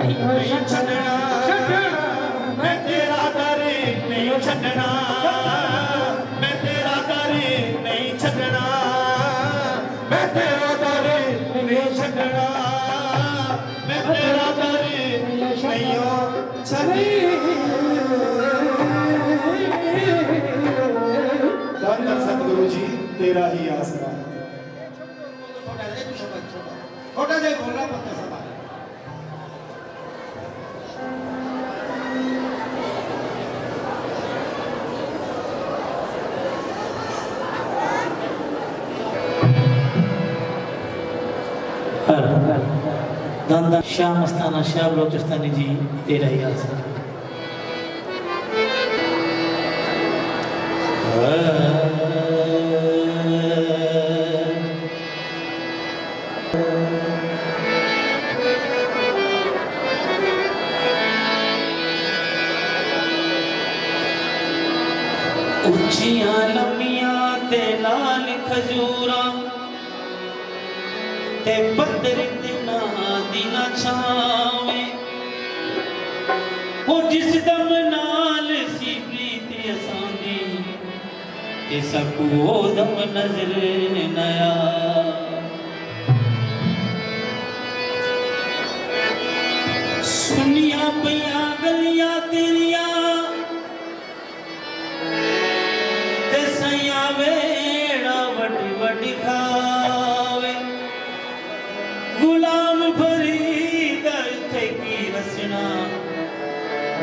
नहीं छड़ना मैं तेरा दर नहीं छड़ना मैं तेरा दर नहीं छड़ना मैं तेरा दर नहीं छड़ना मैं तेरा दर नहीं छड़ी धन सतगुरु जी तेरा ही आसरा छोटा जे बोलना पड़ता सब धन श्याम मस्ताना शाह बलोचिस्तानी जी तेरा ही आसरा उच्चियां लम्मियां ते लाल खजूरा ते पत्थर दिना दिना छावे हो जिस दम नाल सी प्रीत असांदी ते सकू दम नजर नया सुनिया पिया गलियां तेरिया ते सैया वेड़ा वड्डी वड्डी खावे गुलाम फरीद थे की रचना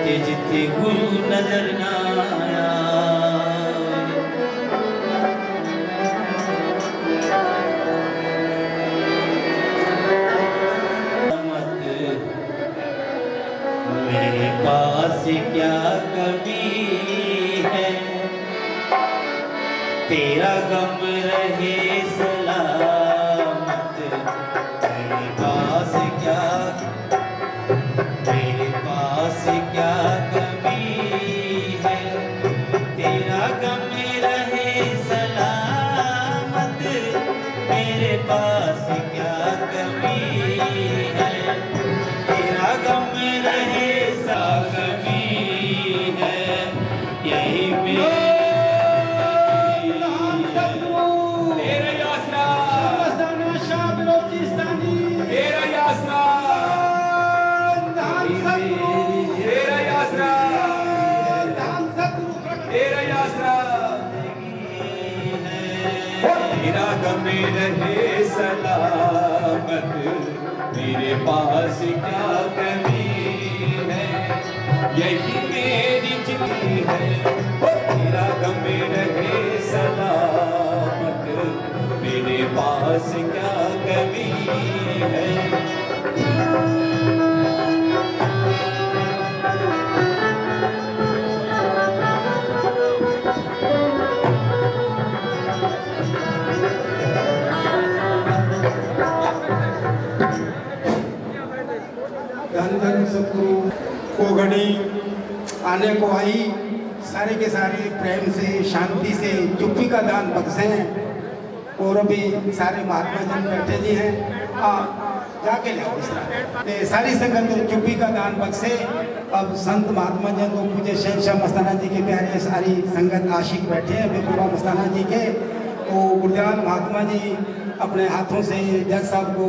ते जिते गुरु नजर ना आया मेरे पास क्या कमी है तेरा गम रहे सलामत मेरे पास क्या कमी है तेरा गम रहे सलामत मेरे पास क्या कमी है तेरा गम रहे सा कमी है यही मेरे तेरा गम रहे सलामत मेरे पास क्या कमी है यही मेरी जिंदगी है तेरा गम रहे सलामत मेरे पास क्या कमी है धन सतगुरु को घड़ी आने को आई सारे के सारे प्रेम से शांति से चुप्पी का दान बख्शे हैं और अभी सारे महात्मा जन बैठे जी हैं जाके ले सारी संगत चुप्पी का दान बख्शे। अब संत महात्मा जन को पूजे शहनशाह मस्ताना जी के प्यारे सारी संगत आशिक बैठे हैं बेकुबा मस्ताना जी के तो गुरदयाल महात्मा जी अपने हाथों से जज साहब को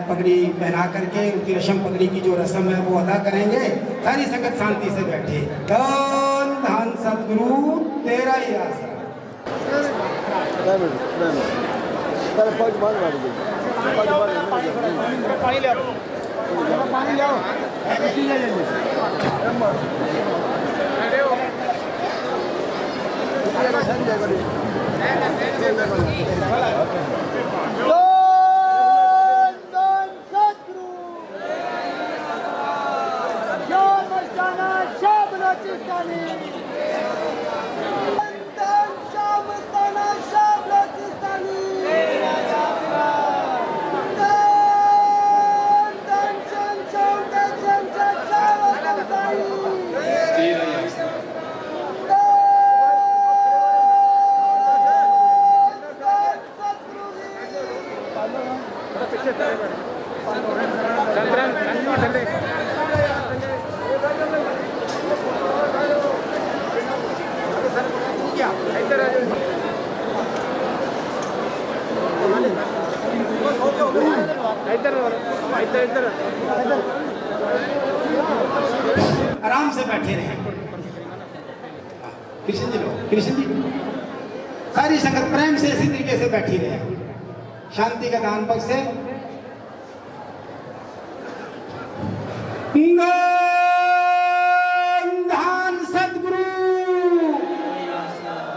पगड़ी पहना करके उनकी रस्म पगड़ी की जो रस्म है वो अदा करेंगे। सारी संगत शांति से बैठे। धन धन सतगुरु तेरा ही आसरा। आराम से बैठे रहे। कृष्ण जी लो, कृष्ण जी सारी संगत प्रेम से इसी तरीके से बैठी रहे, शांति का दान पक्ष से। धान सतगुरु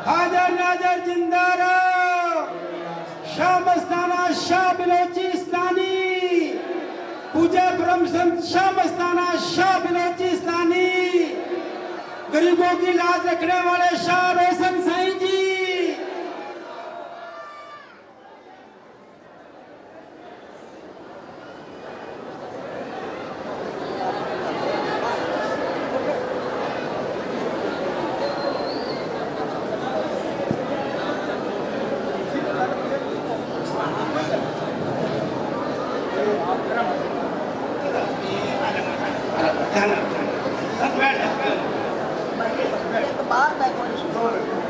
हाजर नाजर जिंदारा शाह मस्ताना शाह बलोचिस्तानी पूजा ब्रह्म संत शाह मस्ताना शाह बलोचिस्तानी गरीबों की लाज रखने वाले शाह रोशन साईं जी।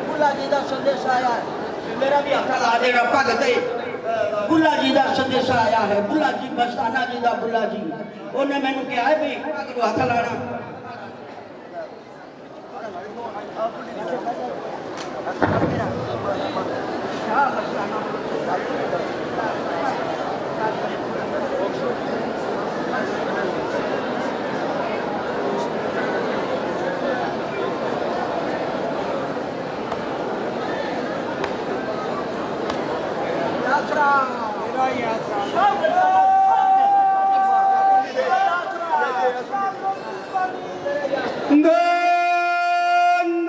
बुल्ला जी का संदेश आया है, मेरा भी हक ला देना भगत है। बुल्ला जी का संदेश आया है, बुल्ला जी मस्ताना जी का बुल्ला जी उन्हें मैंने कहा है भी हक लाना।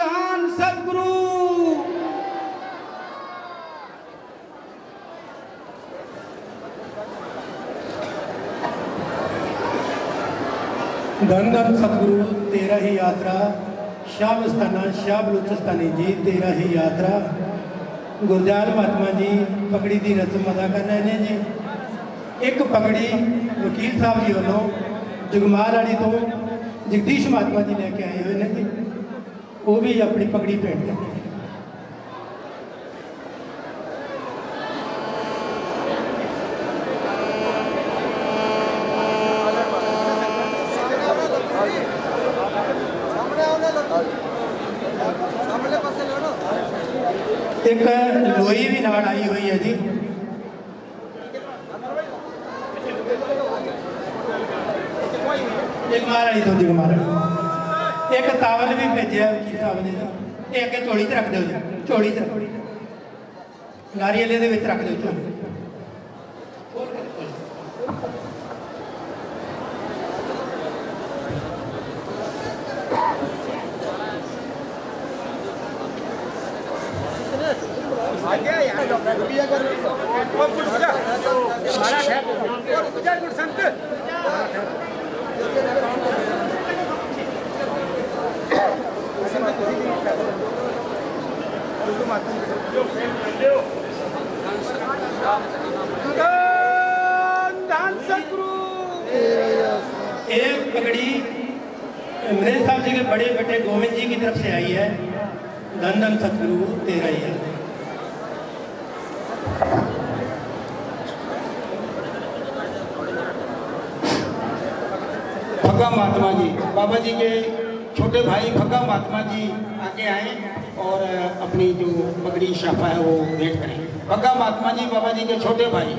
धान सतगुरु धन धन सतगुरु तेरा ही यात्रा शाह मस्ताना शाह बलूचिस्तानी जी तेरा ही यात्रा। गुरदयाल महात्मा जी पगड़ी की रस्म अदा कर रहे हैं जी। एक पगड़ी वकील साहब जी वालों जगमाल वाली तो जगदीश महात्मा जी लेके आए हुए हैं जी, वो भी अपनी पगड़ी भेंट करते हैं। एक लोई भी नाल आई हुई है जी। एक महाराणी तो जगमाल एक तावल भी भेजे वकील साहब ने जी। ये अगे झोली च रख दो जी, झोली च नारियल दे विच रख दो झोली। एक पगड़ी मेरे साहब जी के बड़े बेटे गोविंद जी की तरफ से आई है। धन धन सतगुरु तेरा ही है। भग्गा महात्मा जी बाबा जी के छोटे भाई भग्गा महात्मा जी आगे आए और अपनी जो पगड़ी शाफा है वो भेंट करें। भग्गा महात्मा जी बाबा जी के छोटे भाई।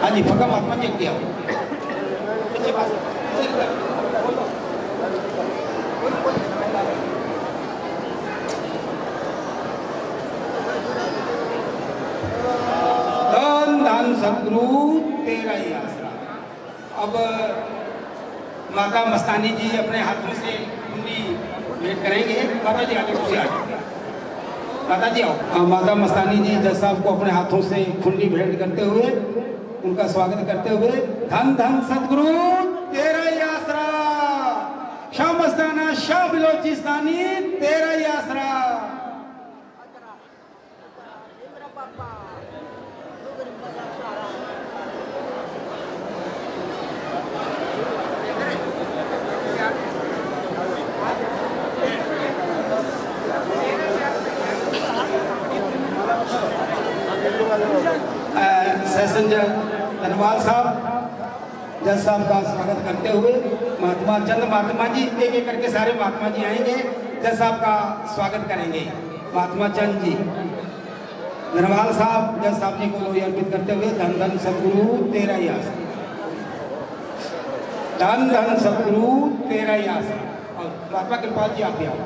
हाँ जी भग्गा महात्मा जी क्या सतगुरु तेरा ही आसरा। अब माता मस्तानी जी अपने हाथों से कुंडी भेंट करेंगे। माता जी आगे कुछ आ माता जी आओ। माता मस्तानी जी जज साहब को अपने हाथों से खुंडी भेंट करते हुए उनका स्वागत करते हुए धन धन सदगुरु तेरा ही आसरा, शाह मस्ताना शाह बलोचिस्तानी तेरा ही आसरा। सेशन जज धनवाल साहब, जज साहब का स्वागत करते हुए महात्मा चंद महात्मा जी, एक एक करके सारे महात्मा जी आएंगे, जज साहब का स्वागत करेंगे। महात्मा चंद जी, धनवाल साहब, जज साहब जी को लोई अर्पित करते हुए धन धन सदगुरु तेरा ही आसरा, धन धन सदगुरु तेरा ही आसरा। और महात्मा कृपाल जी आप भी आओ।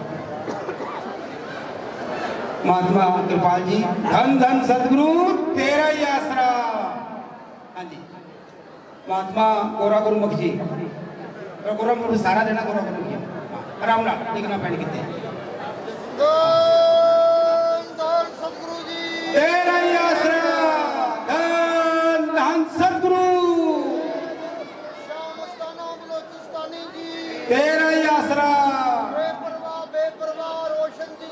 महात्मा कृपाल जी, धन धन सदगुरु तेरा ही आसरा। हाँ जी, महात्मा गोरा गुरुमुख जी, गोरा मुख सारा देना गोरा गुरुमुख जी, आराम ना लिखना पैन कितने सदगुरु जी तेरा ही आसरा, धन धन सदगुरु शाह मस्ताना बलोचिस्तानी जी तेरा ही आसरा, बेपरवाह रोशन जी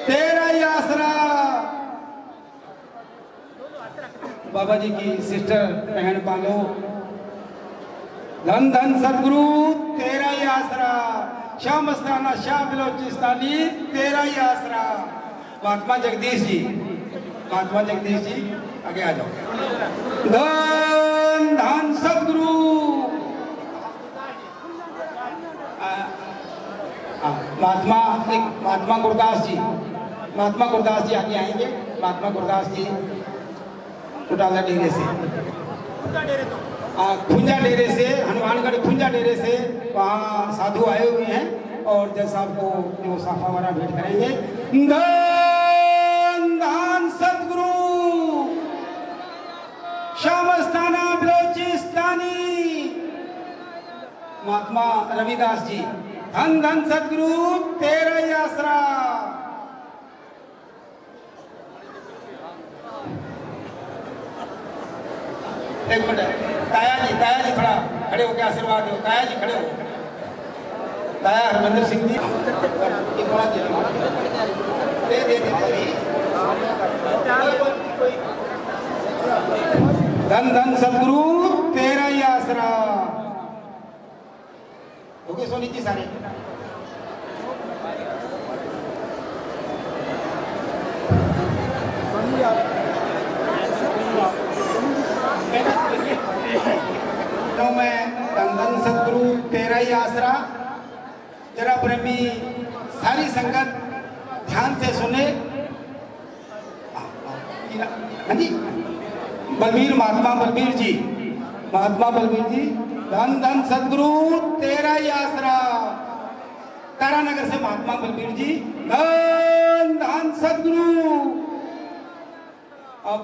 तेरा ही आसरा। बाबा जी की सिस्टर बहन पालो, धन धन सदगुरु तेरा ही आसरा, शाह मस्ताना शाह बलोचिस्तानी तेरा ही आसरा। महात्मा जगदीश जी, महात्मा जगदीश जी आगे आ जाओ। धन धन सदगुरु, महात्मा गुरदास जी, महात्मा गुरदास जी आगे आएंगे। महात्मा गुरदास जी कुटाला डेरे से, खुंजा डेरे से, हनुमानगढ़ खुंजा डेरे से वहाँ साधु आए हुए हैं और जज साहब को जो साफा वाला भेंट करेंगे। धन धन सदगुरु शाह मस्ताना बलोचिस्तानी, महात्मा रविदास जी, धन धन सदगुरु तेरा ही आसरा। एक मिनट, ताया जी थोड़ा खड़े होकर आशीर्वाद दो। ताया जी खड़े हो, ताया हरमंदर सिंह जी, एक थोड़ा दे धन धन सदगुरु तेरा ही आसरा। हो गए सोनी जी सारे? मैं धन धन सदगुरु तेरा ही आसरा। जरा प्रेमी सारी संगत ध्यान से सुने। हाँ जी, बलबीर, महात्मा बलबीर जी, महात्मा बलबीर जी, धन धन सदगुरु तेरा ही आसरा। तारानगर से महात्मा बलबीर जी, धन धन सदगुरु। अब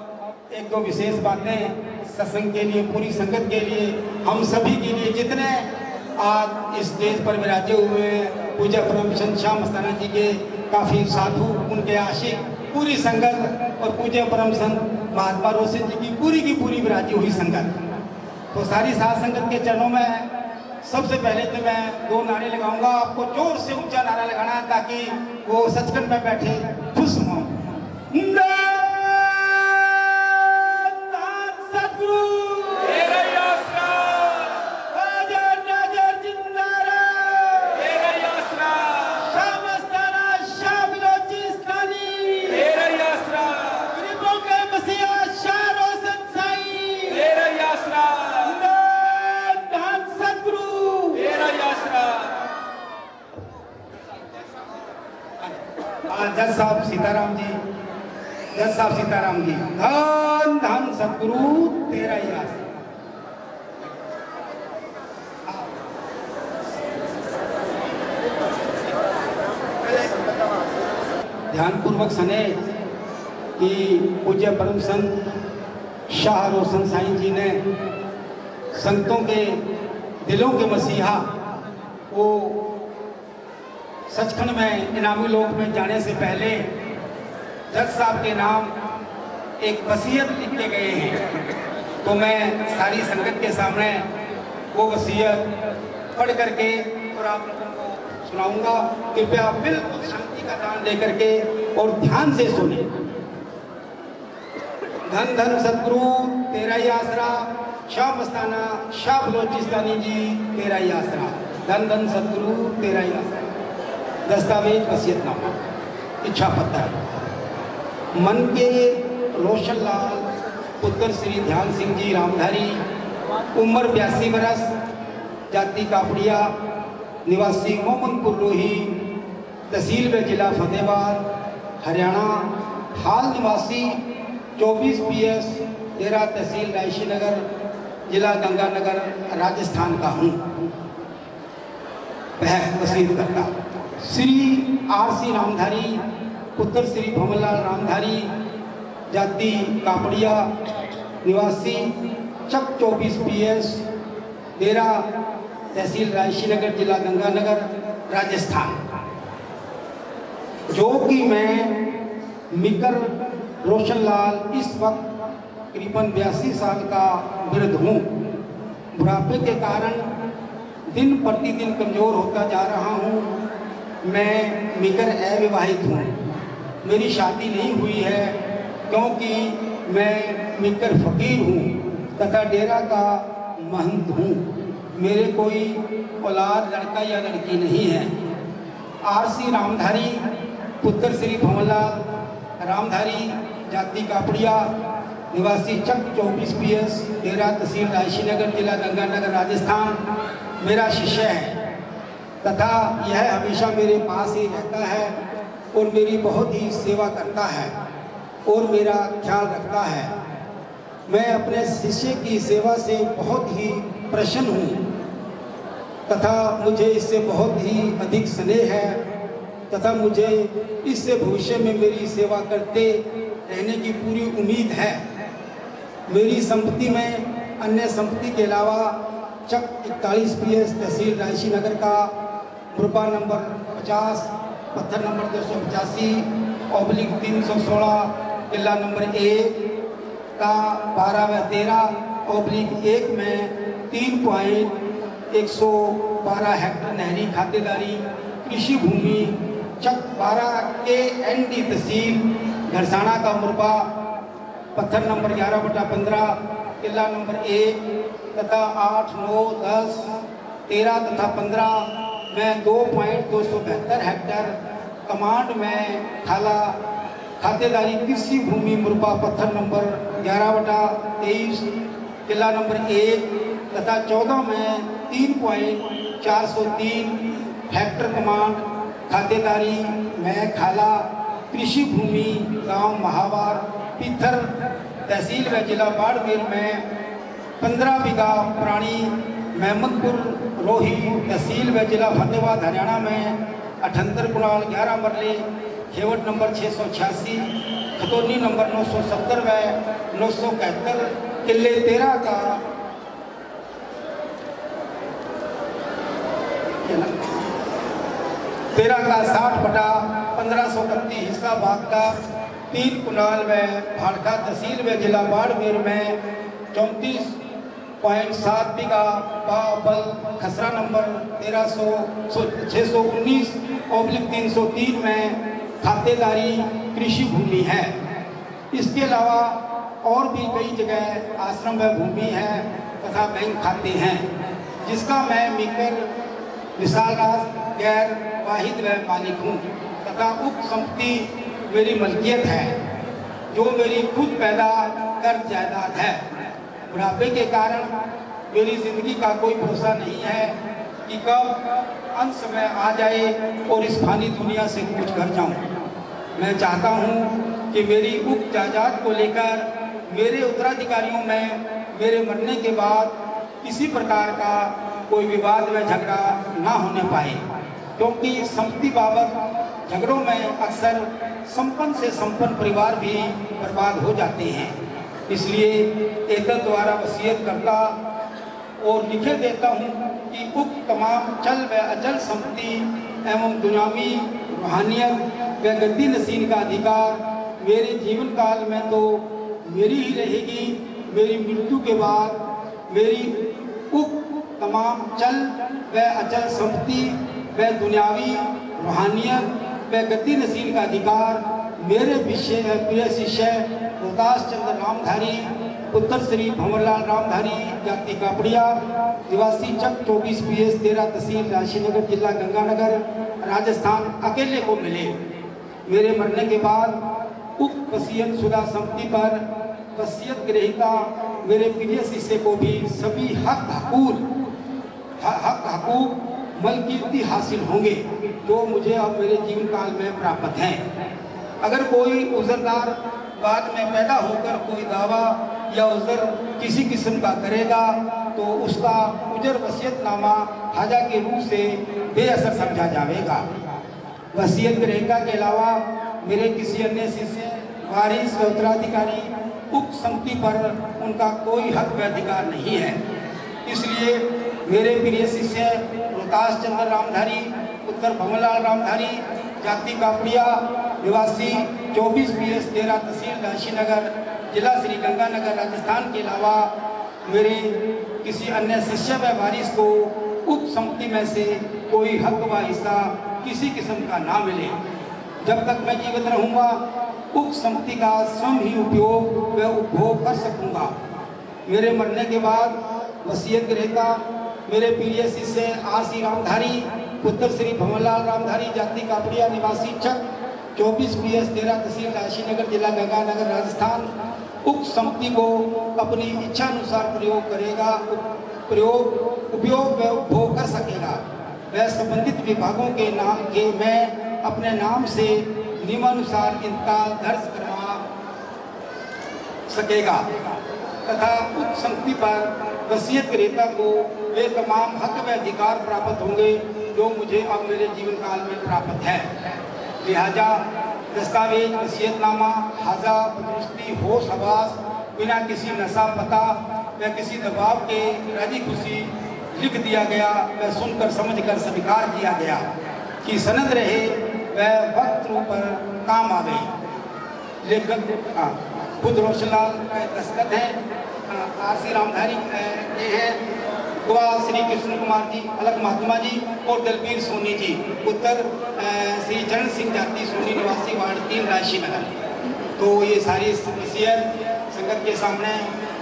एक दो विशेष बातें सत्संग के लिए, पूरी संगत के लिए, हम सभी के लिए, जितने आज इस स्टेज पर विराजे हुए हैं, पूज्य परम चंद शाह मस्ताना जी के काफ़ी साधु, उनके आशिक, पूरी संगत और पूज्य परम संत महात्मा रोशन जी की पूरी विराजी हुई संगत। तो सारी साध संगत के चरणों में सबसे पहले तो मैं दो नारे लगाऊंगा। आपको जोर से ऊंचा नारा लगाना है ताकि वो सचखंड में बैठे खुश हों। जज साहब सीताराम जी, जज साहब सीताराम जी, धन धन सदगुरु तेरा ही आसरा। ध्यान पूर्वक सुने कि पूज्य परम संत शाह रोशन साईं जी ने संतों के दिलों के मसीहा वो सचखंड में इनामी लोक में जाने से पहले जज साहब के नाम एक वसीयत लिख के गए हैं। तो मैं सारी संगत के सामने वो वसीयत पढ़ करके और आप लोगों को सुनाऊंगा। कृपया बिल्कुल शांति का दान दे करके और ध्यान से सुने। धन धन सतगुरु तेरा ही आसरा, शाह मस्ताना शाह बलोचिस्तानी जी तेरा ही आसरा। धन धन सतगुरु तेरा ही आसरा। दस्तावेज वसीयतनामा, इच्छा पत्र। मन के रोशन लाल पुत्र श्री ध्यान सिंह जी रामधारी, उम्र 82 बरस, जाति कापड़िया, निवासी मोहम्मदपुर लोही, तहसील व जिला फतेहाबाद हरियाणा, हाल निवासी 24 PS डेरा तहसील रायशी नगर, जिला गंगानगर, राजस्थान का हूँ। वह वसीयत करता श्री RC रामधारी पुत्र श्री भंवरलाल रामधारी, जाति कापड़िया, निवासी चक 24 PS डेरा तहसील रायशी नगर, जिला गंगानगर, राजस्थान। जो कि मैं मिकर रोशन लाल इस वक्त करीबन 82 साल का वृद्ध हूँ। बुढ़ापे के कारण दिन प्रतिदिन कमज़ोर होता जा रहा हूँ। मैं मिकर अविवाहित हूँ, मेरी शादी नहीं हुई है क्योंकि मैं मिकर फ़कीर हूँ तथा डेरा का महंत हूँ। मेरे कोई औलाद लड़का या लड़की नहीं है। RC रामधारी पुत्र श्री भंवरलाल रामधारी, जाति कापड़िया, निवासी चक 24 PS डेरा तहसील रायशी नगर, जिला गंगानगर, राजस्थान मेरा शिष्य है तथा यह हमेशा मेरे पास ही रहता है और मेरी बहुत ही सेवा करता है और मेरा ख्याल रखता है। मैं अपने शिष्य की सेवा से बहुत ही प्रसन्न हूँ तथा मुझे इससे बहुत ही अधिक स्नेह है तथा मुझे इससे भविष्य में मेरी सेवा करते रहने की पूरी उम्मीद है। मेरी संपत्ति में अन्य संपत्ति के अलावा चक 41 PS तहसील रायशी नगर का मुरबा नंबर 50, पत्थर नंबर 285/316, किला नंबर 1 का 12 व 13/1 में 3.112 हेक्टेयर नहरी खातेदारी कृषि भूमि चक 12 के ND तहसील घरसाना का मुरबा पत्थर नंबर 11/15, किला नंबर 1 तथा 8, 9, 10, 13 तथा 15 में 2.272 हेक्टेयर कमांड में थाला खातेदारी कृषि भूमि मुरबा पत्थर नंबर 11/23, किला नंबर 1 तथा 14 में 3.403 हेक्टेयर कमांड खातेदारी में खाला कृषि भूमि गांव महावार पिथर तहसील व जिला बाड़मेर में 15 बीघा पुरानी महमदपुर रोही तहसील व जिला फतेहाबाद हरियाणा में 78 कुणाल 11 मरले खेवट नंबर 686 खतौनी नंबर 970 व 971 किले 13 का 60/1531 हिस्सा भाग का 3 कुनाल व भाड़का तहसील व जिला बाड़मेर में 34.7 बीघा बाबल खसरा नंबर 619/303 में खातेदारी कृषि भूमि है। इसके अलावा और भी कई जगह आश्रम व भूमि है तथा बैंक खाते हैं जिसका मैं मिकर विशाल राज गैर वाहिद व मालिक हूँ तथा उक्त संपत्ति मेरी मलकियत है जो मेरी खुद पैदा कर जायदाद है। बुढ़ापे के कारण मेरी जिंदगी का कोई भरोसा नहीं है कि कब अंत समय आ जाए और इस फानी दुनिया से कूच कर जाऊं। मैं चाहता हूं कि मेरी उक्त जायदाद को लेकर मेरे उत्तराधिकारियों में मेरे मरने के बाद किसी प्रकार का कोई विवाद व झगड़ा ना होने पाए क्योंकि संपत्ति बाबत झगड़ों में अक्सर संपन्न से संपन्न परिवार भी बर्बाद हो जाते हैं। इसलिए एतद द्वारा वसीयत करता और लिखे देता हूँ कि उक्त तमाम चल व अचल संपत्ति एवं दुनियावी रूहानियत व गद्दी नसीन का अधिकार मेरे जीवन काल में तो मेरी ही रहेगी मेरी मृत्यु के बाद मेरी उक्त तमाम चल व अचल संपत्ति व दुनियावी रूहानियत व गति नसील का अधिकार मेरे प्रिय शिष्य रोहतास चंद्र रामधारी पुत्र श्री भंवरलाल रामधारी जाति कापड़िया निवासी चक 24 PS 13 तहसील राशीनगर जिला गंगानगर राजस्थान अकेले को मिले। मेरे मरने के बाद उक्त वसीयत शुदा संपत्ति पर वसीयत ग्रहीता मेरे प्रिय शिष्य को भी सभी हक हकूक मलकीती हासिल होंगे जो मुझे अब मेरे जीवन काल में प्राप्त हैं। अगर कोई उज़रदार बाद में पैदा होकर कोई दावा या उज़र किसी किस्म का करेगा तो उसका उजर वसीयतनामा हाजा के रूप से बेअसर समझा जाएगा। वसीयत ग्रहीता के अलावा मेरे किसी अन्य शिष्य वारिस व उत्तराधिकारी उक्त संपत्ति पर उनका कोई हक व अधिकार नहीं है। इसलिए मेरे प्रिय शिष्य रोहतास चंद्र रामधारी पुत्र भंवरलाल रामधारी जाति कापड़िया निवासी 24 PS 13 तहसील राशीनगर जिला श्री गंगानगर राजस्थान के अलावा मेरे किसी अन्य शिष्य व वारिस को उक्त संपत्ति में से कोई हक व हिस्सा किसी किस्म का ना मिले। जब तक मैं जीवित रहूँगा उक्त संपत्ति का स्वयं ही उपयोग व उपभोग कर सकूँगा। मेरे मरने के बाद वसीयत ग्रहीता मेरे प्रिय शिष्य RC रामधारी पुत्र श्री भंवरलाल रामधारी जाति कापड़िया निवासी चक 24 PS 13 तहसील राशीनगर जिला गंगानगर राजस्थान उक्त संपत्ति को अपनी इच्छा अनुसार प्रयोग करेगा उपयोग व उपभोग कर सकेगा। वह संबंधित विभागों के नाम के मैं अपने नाम से नियमानुसार इंतकाल दर्ज करवा सकेगा तथा उक्त संपत्ति पर वसीयत ग्रहीता को वे तमाम हक व अधिकार प्राप्त होंगे जो मुझे अब मेरे जीवन काल में प्राप्त है। लिहाजा दस्तावेज वसीयतनामा हाजा बदरुस्ती होश हवास बिना किसी नशा पता व किसी दबाव के राजी खुशी लिख दिया गया व सुनकर समझकर स्वीकार किया गया कि सनद रहे वह वक्त पर काम आ गई। लेखक खुद रोशनलाल का दस्तखत है। RC रामधारी ये है गवाह श्री कृष्ण कुमार जी अलग महात्मा जी और दलबीर सोनी जी पुत्र श्री चरण सिंह जाति सोनी निवासी वार्ड 3 राशीनगर। तो ये सारी वसीयत संगत के सामने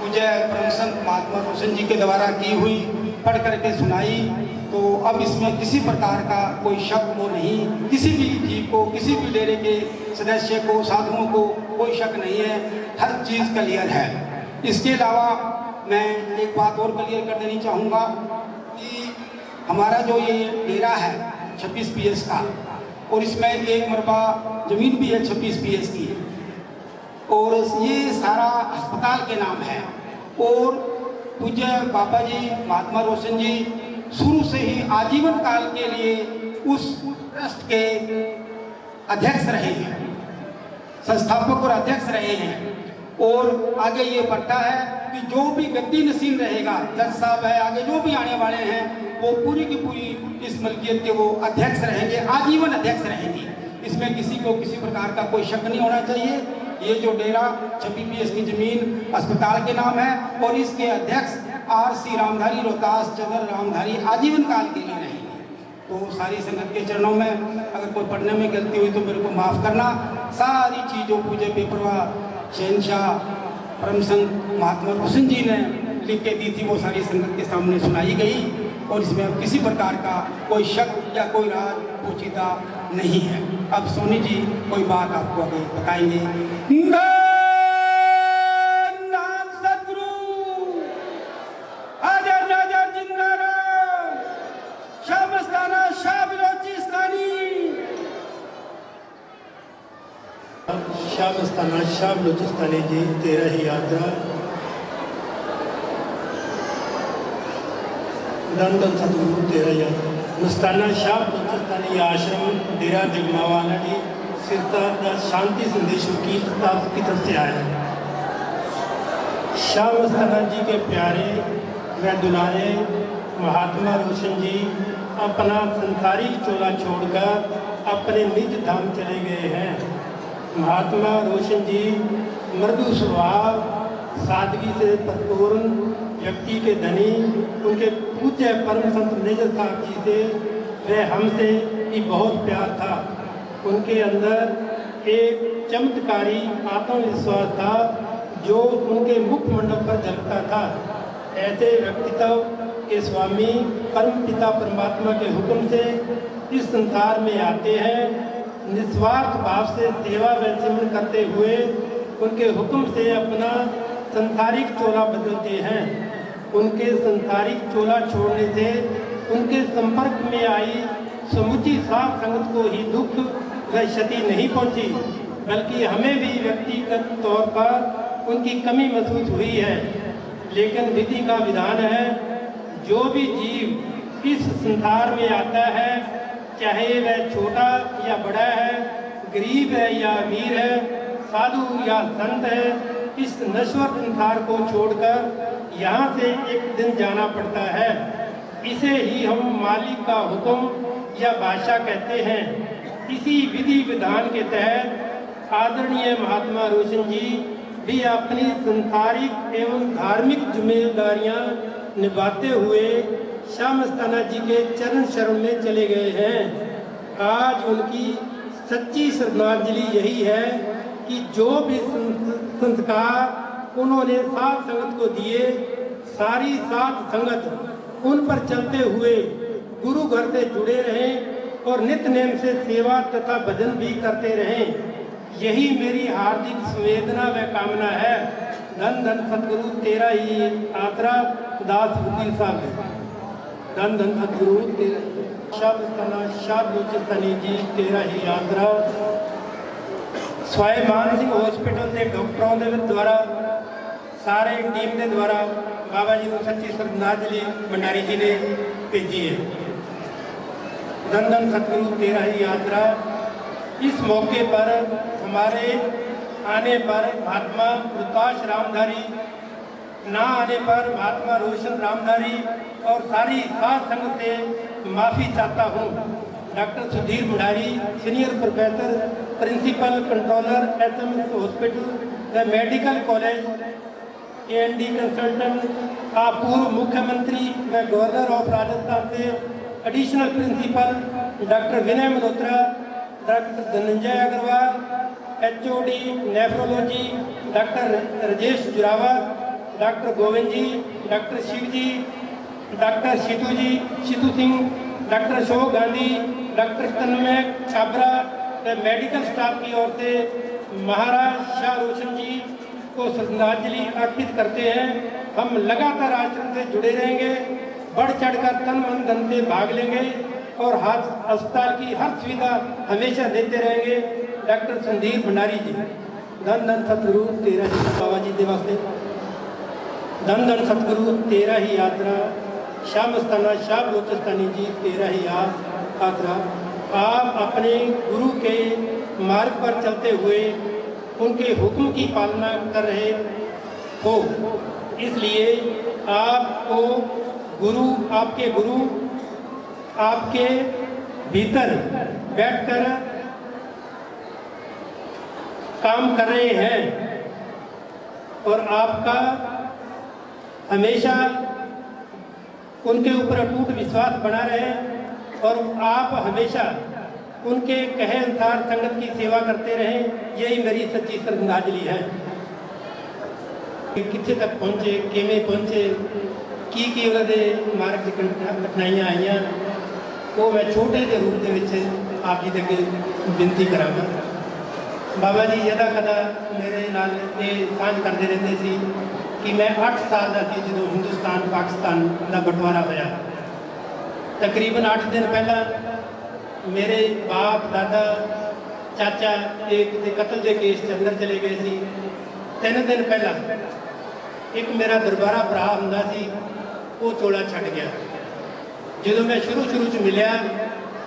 पूज्य परम संत महात्मा रोशन जी के द्वारा की हुई पढ़ करके सुनाई। तो अब इसमें किसी प्रकार का कोई शक हो नहीं, किसी भी जीव को किसी भी डेरे के सदस्य को साधुओं को कोई शक नहीं है, हर चीज़ क्लियर है। इसके अलावा मैं एक बात और क्लियर कर देनी चाहूँगा कि हमारा जो ये डेरा है 26 PS का और इसमें एक मरबा ज़मीन भी है 26 PS की और ये सारा अस्पताल के नाम है। और पूज्य बाबा जी महात्मा रोशन जी शुरू से ही आजीवन काल के लिए उस ट्रस्ट के अध्यक्ष रहे हैं, संस्थापक और अध्यक्ष रहे हैं। और आगे ये बढ़ता है कि जो भी गद्दी नसीब रहेगा, जज साहब है, आगे जो भी आने वाले हैं वो पूरी की पूरी इस मलकियत के वो अध्यक्ष रहेंगे, आजीवन अध्यक्ष रहेंगे। इसमें किसी को किसी प्रकार का कोई शक नहीं होना चाहिए। ये जो डेरा 26 PS की जमीन अस्पताल के नाम है और इसके अध्यक्ष RC रामधारी रोहतास चंद्र रामधारी आजीवन काल के लिए रहेंगे। तो सारी संगत के चरणों में अगर कोई पढ़ने में गलती हुई तो मेरे को माफ़ करना। सारी चीज़ों पूज्य बेपरवाह शहनशाह परम संत महात्मा रोशन जी ने लिख के दी थी वो सारी संगत के सामने सुनाई गई और इसमें अब किसी प्रकार का कोई शक या कोई राज पोचीदा नहीं है। अब सोनी जी कोई बात आपको आगे बताएंगे। नाम सतगुरु हाजर नाजर जिंदाराम शामस्ताना शाह बलोचिस्तानी शामस्ताना शाह बलोचिस्तानी जी 13 ही यात्रा धन धन सतगुरु 13 यात्रा मस्ताना शाह बलोचिस्तानी आश्रम डेरा जगमावाला जी सिरता का शांति संदेश की तरफ से आया है। शाह मस्ताना जी के प्यारे व दुलारे महात्मा रोशन जी अपना संसारिक चोला छोड़कर अपने निज धाम चले गए हैं। महात्मा रोशन जी मृदु स्वभाव सादगी से परिपूर्ण व्यक्ति के धनी उनके पूज्य परम संत निज साहब जी से वह हमसे भी बहुत प्यार था। उनके अंदर एक चमत्कारी आत्मविश्वास था जो उनके मुखमंडल पर झलकता था। ऐसे व्यक्तित्व के स्वामी परम पिता परमात्मा के हुक्म से इस संसार में आते हैं। निस्वार्थ भाव से सेवा व सिमरन करते हुए उनके हुक्म से अपना संसारिक चोला बदलते हैं। उनके संसारिक चोला छोड़ने से उनके संपर्क में आई समुची साध संगत को ही दुख व क्षति नहीं पहुंची, बल्कि हमें भी व्यक्तिगत तौर पर उनकी कमी महसूस हुई है। लेकिन विधि का विधान है, जो भी जीव इस संसार में आता है, चाहे वह छोटा या बड़ा है, गरीब है या अमीर है, साधु या संत है, इस नश्वर संसार को छोड़कर यहाँ से एक दिन जाना पड़ता है। इसे ही हम मालिक का हुक्म या बादशाह कहते हैं। इसी विधि विधान के तहत आदरणीय महात्मा रोशन जी भी अपनी संसारिक एवं धार्मिक जिम्मेदारियां निभाते हुए श्याम मस्ताना जी के चरण शरण में चले गए हैं। आज उनकी सच्ची श्रद्धांजलि यही है कि जो भी संस्कार उन्होंने साध संगत को दिए, सारी साध संगत उन पर चलते हुए गुरु घर से जुड़े रहें और नित्य नेम से सेवा तथा भजन भी करते रहें। यही मेरी हार्दिक संवेदना व कामना है। धन धन सतगुरु तेरा ही आसरा दास वकील साहब। धन धन सतगुरु शाबलोचनी जी तेरा ही आसरा। स्वाय मान सिंह हॉस्पिटल के डॉक्टरों के द्वारा सारे टीम के द्वारा बाबा जी को सच्ची श्रद्धांजलि भंडारी जी ने भेजी है। धन धन सतगुरु तेरा ही यात्रा। इस मौके पर हमारे आने पर महात्मा प्रकाश रामधारी, ना आने पर महात्मा रोशन रामधारी और सारी साध संगत से माफ़ी चाहता हूँ। Doctor Sudhir Bhandari, senior professor, principal controller HMS hospital व मेडिकल कॉलेज, AND कंसल्टेंट, पूर्व मुख्यमंत्री व गवर्नर ऑफ राजस्थान से additional principal doctor Vinay Malhotra, doctor Dhananjay Agarwal, HOD nephrology doctor Rajesh Jurawar, doctor Govind ji, doctor Shiv ji, doctor Shitu Singh, doctor Ashok Gandhi, doctor Tanmay Chhabra व मेडिकल स्टाफ की ओर से महाराज शाह रोशन जी को श्रद्धांजलि अर्पित करते हैं। हम लगातार आश्रम से जुड़े रहेंगे, बढ़ चढ़कर तन मन धन से भाग लेंगे और अस्पताल की हर सुविधा हमेशा देते रहेंगे। डॉक्टर संदीप भंडारी जी। धन धन सतगुरु तेरा ही बाबा जी देवास्ते। धन धन सतगुरु तेरा ही यात्रा। श्याम मस्ताना शाह लोचस्तानी जी तेरा ही यात्रा। आप अपने गुरु के मार्ग पर चलते हुए उनके हुक्म की पालना कर रहे हो, इसलिए आपको आपके गुरु आपके भीतर बैठकर काम कर रहे हैं और आपका हमेशा उनके ऊपर अटूट विश्वास बना रहे और आप हमेशा उनके कहे अनुसार संगत की सेवा करते रहें। यही मेरी सच्ची श्रद्धांजलि है। कितने तक पहुँचे, किमें पहुँचे, की उन्होंने मार्ग कठिनाइयाँ आईयां, वो मैं छोटे जे रूप के आप जी के बेनती करांगा। बाबा जी यदा कदा मेरे नाल ये सांझ करते रहते सी कि मैं 8 साल का सी जो हिंदुस्तान पाकिस्तान का बंटवारा होया। तकरीबन 8 दिन पहला मेरे बाप दादा चाचा एक कतल के केस के अंदर चले गए सी। 3 दिन पहला एक मेरा दरबारा भरा हुंदा सी, वो चोला छट गया। जो मैं शुरू च मिलिया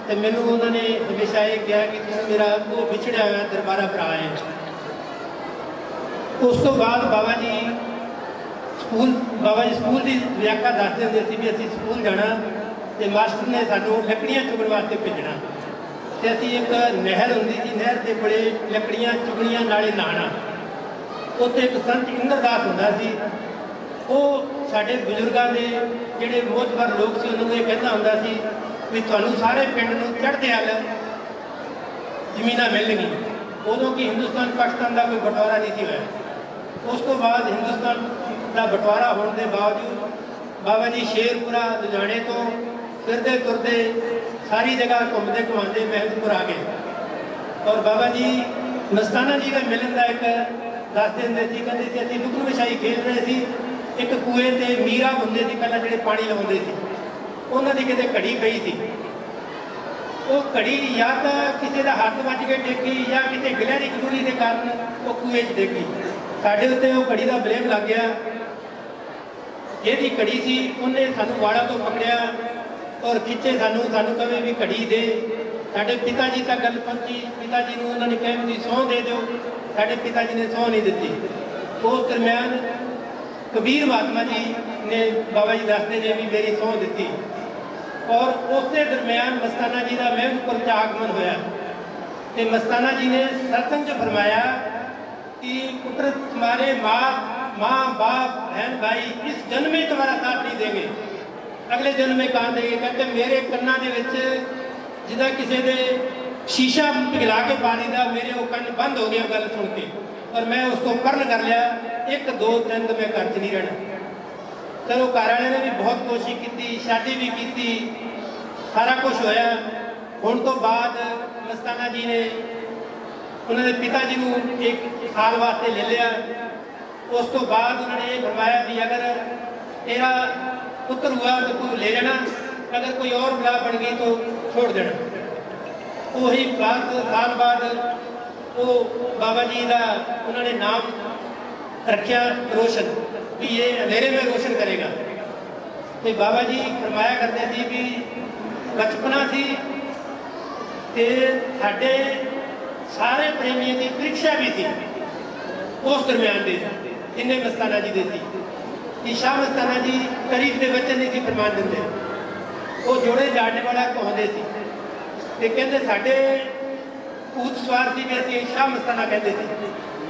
तो मैनू उन्होंने हमेशा ये कहा कि तुम मेरा वो बिछड़िया हुआ दरबारा भरा है। उस तो बाद बाबा जी स्कूल की व्याख्या दसते होंगे सी भी असीं स्कूल जाना तो मास्टर ने सानू लकड़ियाँ चुगण वास्ते भेजना। तो असीं एक नहर होंदी सी, नहर के बड़े लकड़ियाँ चुगणियाँ नाले नहाना। ਉੱਥੇ ਇੱਕ ਸੰਤ ਇੰਦਰਦਾਸ ਹੁੰਦਾ ਸੀ। ਉਹ ਸਾਡੇ ਬਜ਼ੁਰਗਾਂ ਦੇ ਜਿਹੜੇ ਮੋਹਤਬਰ ਲੋਕ ਸੀ ਉਹਨਾਂ ਨੂੰ ਇਹ ਕਹਿੰਦਾ ਹੁੰਦਾ ਸੀ ਵੀ ਤੁਹਾਨੂੰ ਸਾਰੇ ਪਿੰਡ ਨੂੰ ਚੜ੍ਹਦੇ ਵੱਲ ਜ਼ਮੀਨਾਂ ਮਿਲਣਗੀਆਂ। ਉਦੋਂ ਕਿ ਹਿੰਦੁਸਤਾਨ ਪਾਕਿਸਤਾਨ ਦਾ ਕੋਈ ਬਟਵਾਰਾ ਨਹੀਂ ਸੀ ਹੋਇਆ। ਉਸ ਤੋਂ ਬਾਅਦ ਹਿੰਦੁਸਤਾਨ ਦਾ ਬਟਵਾਰਾ ਹੋਣ ਦੇ ਬਾਵਜੂਦ ਬਾਬਾ ਜੀ ਸ਼ੇਰਪੁਰਾ ਲੁਧਿਆਣੇ ਤੋਂ ਫਿਰਦੇ ਤੁਰਦੇ ਸਾਰੀ ਜਗ੍ਹਾ ਘੁੰਮਦੇ ਘੁਮਾਉਂਦੇ ਮਹਿਮਦਪੁਰ ਆ ਗਏ। ਔਰ ਬਾਬਾ ਜੀ ਮਸਤਾਨਾ ਜੀ ਦਾ ਮਿਲਣ ਦਾ ਇੱਕ ਦੱਸਦੇ ਹੁੰਦੇ ਸੀ, ਕਹਿੰਦੇ ਸੀ ਅਸੀਂ ਲੁਕਣ ਵਿਛਾਈ ਖੇਡ ਰਹੇ ਸੀ, ਇੱਕ ਕੂਏ ਤੇ ਮੀਰਾ ਹੁੰਦੇ ਸੀ ਪਹਿਲਾਂ ਜਿਹੜੇ ਪਾਣੀ ਲਾਉਂਦੇ ਸੀ, ਉਹਨਾਂ ਦੀ ਕਿਤੇ ਘੜੀ ਪਈ ਸੀ। ਉਹ ਘੜੀ ਜਾਂ ਤਾਂ ਕਿਸੇ ਦਾ ਹੱਥ ਵੱਜ ਕੇ ਡਿੱਗੀ ਜਾਂ ਕਿਤੇ ਗਲੈਰੀ ਕਬੂਲੀ ਦੇ ਕਾਰਨ ਉਹ ਕੂਏ 'ਚ ਡਿੱਗੀ। ਸਾਡੇ ਉੱਤੇ ਉਹ ਘੜੀ ਦਾ ਬਲੇਮ ਲੱਗ ਗਿਆ। ਜਿਹਦੀ ਘੜੀ ਸੀ ਉਹਨੇ ਸਾਨੂੰ ਵਾੜਾ ਤੋਂ ਪਕੜਿਆ ਔਰ ਖਿੱਚੇ ਸਾਨੂੰ ਕਹੇ ਵੀ ਘੜੀ ਦੇ। ਸਾਡੇ ਪਿਤਾ ਜੀ ਤੱਕ ਗੱਲ ਪਹੁੰਚੀ। ਪਿਤਾ ਜੀ ਨੂੰ ਉਹਨਾਂ ਨੇ ਕਿਹਾ ਵੀ ਸਹੁੰ ਦੇ ਦਿਓ। ਸਾਡੇ ਪਿਤਾ ਜੀ ਨੇ ਸਹੁੰ ਨਹੀਂ ਦਿੱਤੀ। ਉਸ ਦਰਮਿਆਨ ਕਬੀਰ ਮਹਾਤਮਾ ਜੀ ਨੇ ਬਾਬਾ ਜੀ ਦੱਸਦੇ ਨੇ ਵੀ ਮੇਰੀ ਸਹੁੰ ਦਿੱਤੀ। ਔਰ ਉਸੇ ਦਰਮਿਆਨ ਮਸਤਾਨਾ ਜੀ ਦਾ ਮਹਿਮਦਪੁਰ 'ਚ ਆਗਮਨ ਹੋਇਆ ਤੇ ਮਸਤਾਨਾ ਜੀ ਨੇ सत्संग 'ਚ फरमाया कि पुत्र तुम्हारे माँ बाप बहन भाई इस जन्म में तुम्हारा साथ नहीं देंगे, अगले जन्म में कहाँ देंगे। कहते मेरे कन्ना दे विच जिदा किसी दे शीशा पिघला के पानी का मेरे वो कन्न बंद हो गया गल सुन के, और मैं उसको कर्ण कर लिया। 1 2 दिन तो मैं घर च नहीं रहना। चलो घर वाले ने भी बहुत कोशिश की, शादी भी की, सारा कुछ होया। हुण तो बाद मस्ताना जी ने उन्होंने पिता जी को 1 साल वास्ते ले लिया। उस तो बाद उन्होंने ये फरमाया कि अगर तेरा पुत्र हुआ तो तू ले जाना, अगर कोई और बला बन गई तो छोड़ देना। वही 5 साल बाद वो बाबा जी का उन्होंने नाम रखा रोशन, कि ये अंधेरे में रोशन करेगा। तो बाबा जी फरमाया करते थे कि बचपना सी ते साडे सारे प्रेमियों की परीक्षा भी थी उस दरम्यान दे जिन्हें मस्ताना जी दे कि शाह मस्ताना जी करीब के वचन नहीं सी फरमान देंगे। वो जोड़े जाने वाला कहते थे ते कहते साडे भूत सवार सी भी असीं शाह मस्ताना कहते थे।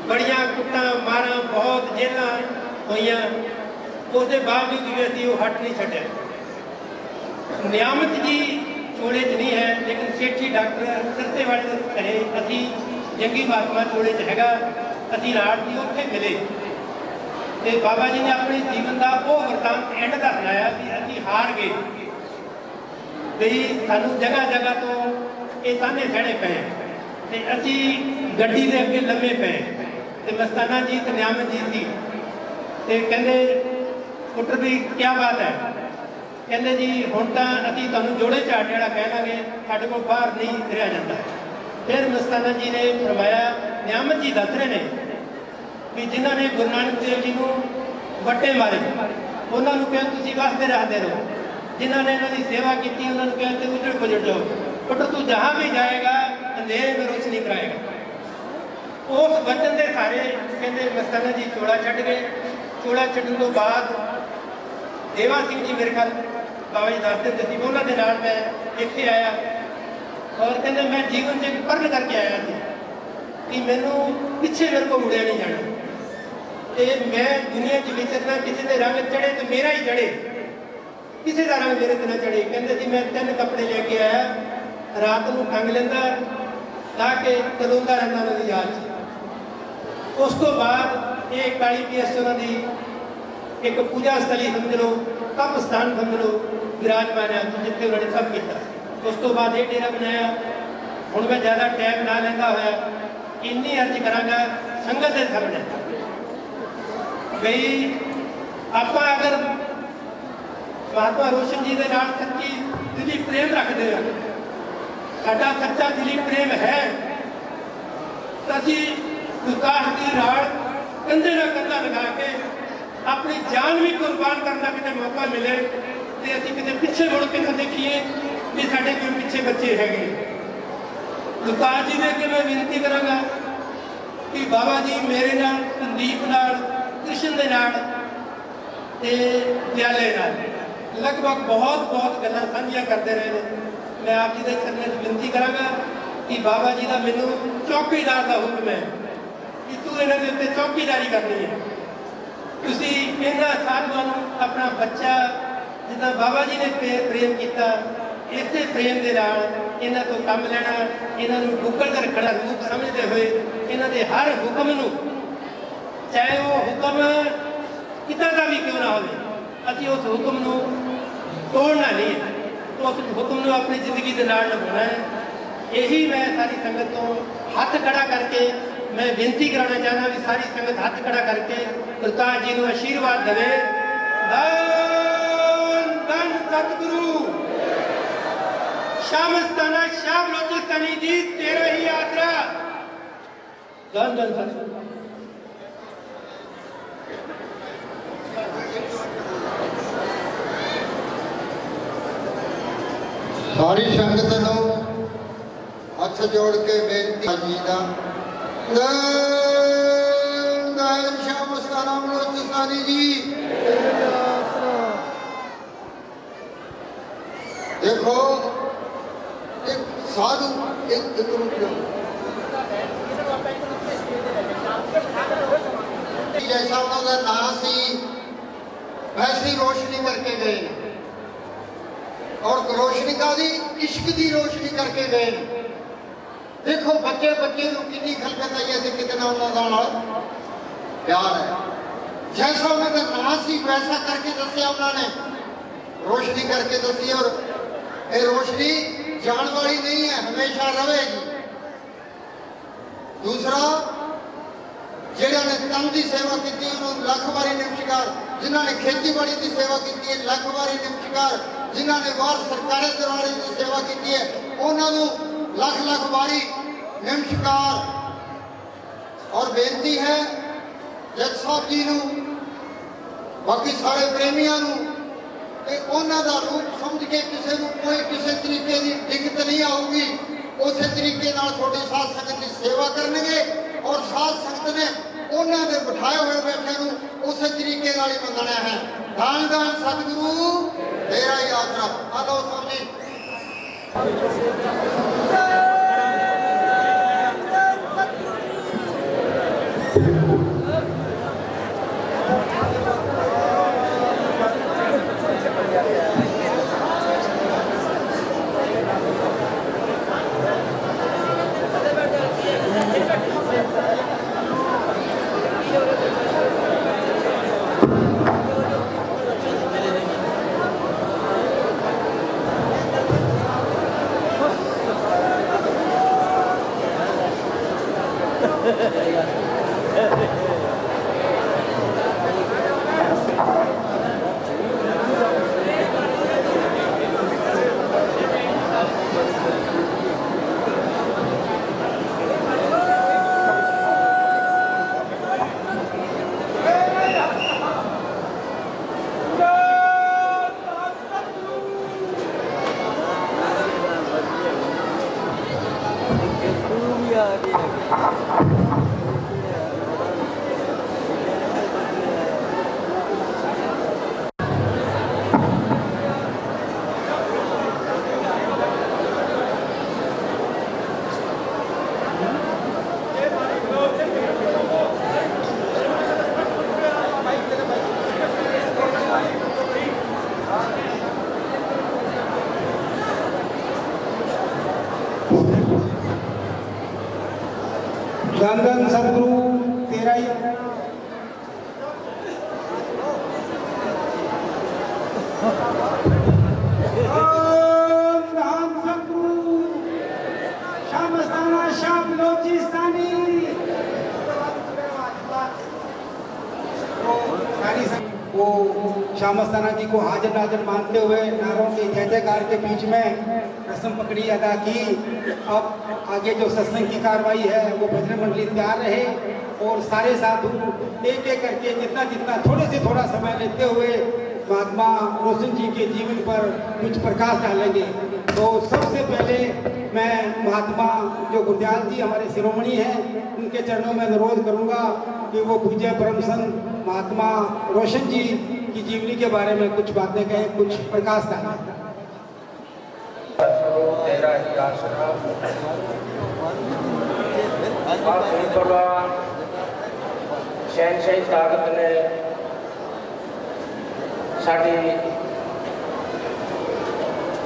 बड़िया कुट्टां मारां बहुत जेलां होईयां, उसके बावजूद भी असीं वो हट नहीं छड्डिया। नियामत जी चोले च नहीं है, लेकिन सेठी डॉक्टर सरसे वाले घरे असी जंगी महात्मा चोले च हैगा, असी रात की उत्थे मिले। तो बाबा जी ने अपने जीवन का वो वरतांत एंड का सुनाया कि असी हार गए बई सानू जगह जगह तो ये ताने सहने पे ते असी गड्डी दे अगे लम्मे पे। ते मस्ताना जी ते नियामत जी थी ते कहंदे पुत्र भी क्या बात है। कहते जी हुण तां असीं तुहानूं जोड़े झाड़ने वाला कह लांगे, साडे कोल बाहर नहीं रहा जाता। फिर मस्ताना जी ने फरमाया, नियामत जी दस रहे हैं कि जिन्हों ने गुरु नानक देव जी को वट्टे मारे उन्होंने कहा तुसीं वास्ते रहते रहो, जिन्होंने इन्हों सेवा की उन्होंने कहा तो उजड़ पुजड़ जाओ, पुत्र तू जहाँ भी जाएगा अंधेरे में रोशनी कराएगा। उस वचन के सारे कहते मस्ताना जी चोड़ा छड्ड गए। चोड़ा छड्डण तो बाद देवा सिंह जी मेरे ख्याल बाबा जी दसते थे उन्होंने नाल मैं इत्थे आया और कहते मैं जीवन से एक परण करके आया थी कि मैनू पिछे मेरे को मुड़िया नहीं जाना। तो मैं दुनिया च विचरना, किसी के रंग चढ़े तो मेरा ही चढ़े, किसी का रंग मेरे ते ना चढ़े। कहते थे मैं 3 कपड़े लेके आया, रात को टंग लेंदा ताकि करोंदा रहता उन्होंने याद च। उस तो बाद ये काली पीएस उन्होंने एक पूजा स्थली समझ लो, तप स्थान समझ लो विराजमान है जितने उन्होंने सब किया। उस तो बाद ये डेरा बनाया। हुण मैं ज़्यादा टाइम ना लेंदा होया इन्नी अर्ज करांगा संगत के सामने बई आपां अगर महात्मा रोशन जी के नाल सच्ची दिली प्रेम रखते हैं, साडा सच्चा दिली प्रेम है तो असीं विकास की राड़ कंधे नाल कंधा लगा के अपनी जान भी कुर्बान करना कितने मौका मिले तो असीं कितने पिछे मुड़ के ना देखिए भी साडे कोई पिछे बच्चे हैगे। विकास जी ने मैं विनती करांगा कि बाबा जी मेरे नाल संदीप नाल कृष्ण दे नाल ते दयाले नाल लगभग बहुत गल्लां साझियां करते रहे ने। मैं आप जी के चरणों में विनती करांगा कि बाबा जी का मैनू चौकीदार का हुक्म है ਕਿ ਤੂੰ ਇਹਨਾਂ ਦੇ ਉੱਤੇ ਚੌਕੀਦਾਰੀ ਕਰਨੀ ਹੈ। ਤੁਸੀਂ ਇਹਨਾਂ ਸਾਧੂਆਂ ਨੂੰ ਆਪਣਾ ਬੱਚਾ ਜਿੱਦਾਂ ਬਾਬਾ ਜੀ ਨੇ ਪ੍ਰੇਮ ਕੀਤਾ, ਇਸੇ ਪ੍ਰੇਮ ਦੇ ਨਾਲ ਇਹਨਾਂ ਤੋਂ ਕੰਮ ਲੈਣਾ, ਇਹਨਾਂ ਨੂੰ ਡੁੱਕਣ ਦਾ ਰੱਖਣਾ ਰੂਪ ਸਮਝਦੇ ਹੋਏ ਇਹਨਾਂ ਦੇ ਹਰ ਹੁਕਮ ਨੂੰ, ਚਾਹੇ ਉਹ ਹੁਕਮ ਕਿੱਦਾਂ ਦਾ ਵੀ ਕਿਉਂ ਨਾ ਹੋਵੇ, ਅਸੀਂ ਉਸ ਹੁਕਮ ਨੂੰ ਤੋੜਨਾ ਨਹੀਂ ਹੈ, ਉਸ ਹੁਕਮ ਨੂੰ ਆਪਣੀ ਜ਼ਿੰਦਗੀ ਦੇ ਨਾਲ ਨਿਭਾਉਣਾ ਹੈ। ਇਹੀ ਮੈਂ ਸਾਰੀ ਸੰਗਤ ਤੋਂ ਹੱਥ ਖੜਾ ਕਰਕੇ ਮੈਂ ਬੇਨਤੀ ਕਰਾਉਣਾ ਚਾਹੁੰਦਾ ਵੀ ਸਾਰੀ ਸੰਗਤ ਹੱਥ ਖੜਾ ਕਰਕੇ ਗੁਰਤਾਜ ਜੀ ਨੂੰ ਆਸ਼ੀਰਵਾਦ ਦੇਵੇ। ਧੰਨ ਧੰਨ ਸਤਿਗੁਰੂ ਸ਼ਾਮ ਅਸਤਾਨਾ ਸ਼ਾਹ ਬਲੋਚਿਸਤਾਨੀ ਜੀ, ਤੇਰਾ ਹੀ ਆਸਰਾ। ਧੰਨ ਧੰਨ ਸਤਿਗੁਰੂ। सारी संगत नूं हथ जोड़ के बेनती जी का श्याम अस्थाना बलोचिस्तानी जी। देखो एक साधु एक रुक जैसा उन्होंने नाम सी वैसी रोशनी करके गए और रोशनी का दी इश्क की रोशनी करके गए। देखो बच्चे बच्चे को कितनी खलकत आई है, कितना उन्होंने प्यार है। जैसा उन्होंने नाम सी वैसा करके दसिया उन्होंने, रोशनी करके दसी। और ये रोशनी जान वाली नहीं है, हमेशा रहेगी। दूसरा जिन्होंने तन की सेवा की उन्होंने लख बारी नमस्कार, जिन्होंने खेती बाड़ी की सेवा की लख बारी नमस्कार, जिन्होंने वार सरकारी दरबारे की सेवा की है उन्होंने लख लख बारी नमस्कार। और बेनती है जज साहब जी नूं, बाकी सारे प्रेमियों नूं कि उन्हों का रूप समझ के किसी को कोई किसी तरीके की दिक्कत नहीं आऊगी, उस तरीके थोड़ी साध संगत की सेवा करेंगे। और साध संगत ने उन्होंने बिठाए हुए बैठे को उस तरीके ही मंगना है। धन धन सतगुरु तेरा ही आसरा। हेलो स्वामी धन धन सतगुरु तेरा ही धन सतगुरु श्याम अस्थाना श्याम बलोचिस्तानी। वो श्याम अस्थाना जी को हाजिर नाजिर मानते हुए नारों के जय जयकार के बीच में रस्म पकड़ी अदा की। अब आगे जो सत्संग की कार्रवाई है वो भजन मंडली तैयार रहे और सारे साधु एक एक करके जितना जितना थोड़े से थोड़ा समय लेते हुए महात्मा रोशन जी के जीवन पर कुछ प्रकाश डालेंगे। तो सबसे पहले मैं महात्मा जो गुरदयाल जी हमारे शिरोमणि हैं उनके चरणों में अनुरोध करूंगा कि वो पूज्य परम संत महात्मा रोशन जी की जीवनी के बारे में कुछ बातें कहें, कुछ प्रकाश डालें। तेरा ही आसरा शहनशाही ताकत ने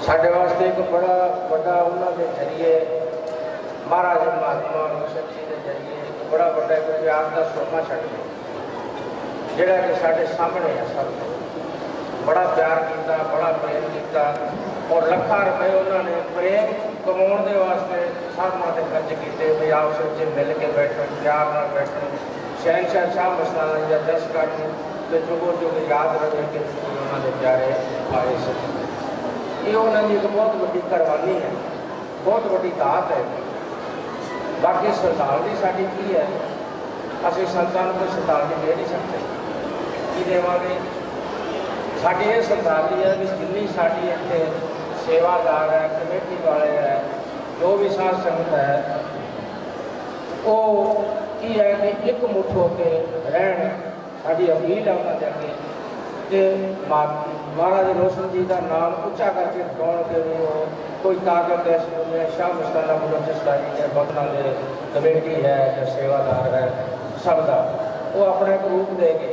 साढ़े वास्ते एक बड़ा बड़ा उन्होंने जरिए महाराज महात्मा रोशन जी के जरिए एक बड़ा बड़ा एक प्यार का सोमा छड़ गया जोड़ा कि साढ़े सामने है। सब बड़ा प्यार किया, बड़ा प्रेम किया और लखा रुपए उन्होंने प्रेम कमाने के वास्ते साधना के खर्च किए भी आपस में मिल के बैठन, प्यार न बैठन। शहनशाह शाह मस्ताना जी का जस काटू तो जुगो जुग याद रहे कि उन्होंने प्यारे आए से। ये उन्होंने एक बहुत बड़ी कुर्बानी है, बहुत बड़ी दात है। बाकी श्रद्धांजलि साड़ी की है, असं संतान को श्रद्धांजलि दे नहीं सकते की देवे। साड़ी ये श्रद्धांजलि है कि जिन्नी साड़ी इतने सेवादार है, कमेटी वाले है, जो भी साध संगत है, वो की है कि एक मुठ होकर रहन। साड़ी अपील है उन्होंने अगे कि महाराज रोशन जी का नाम उच्चा करके उठाने के लिए वो कोई ताकत है इसमें शाह मस्ताना बलोचिस्तानी है, बगना दे कमेटी है या सेवादार है, सबका वो अपना एक रूप देंगे।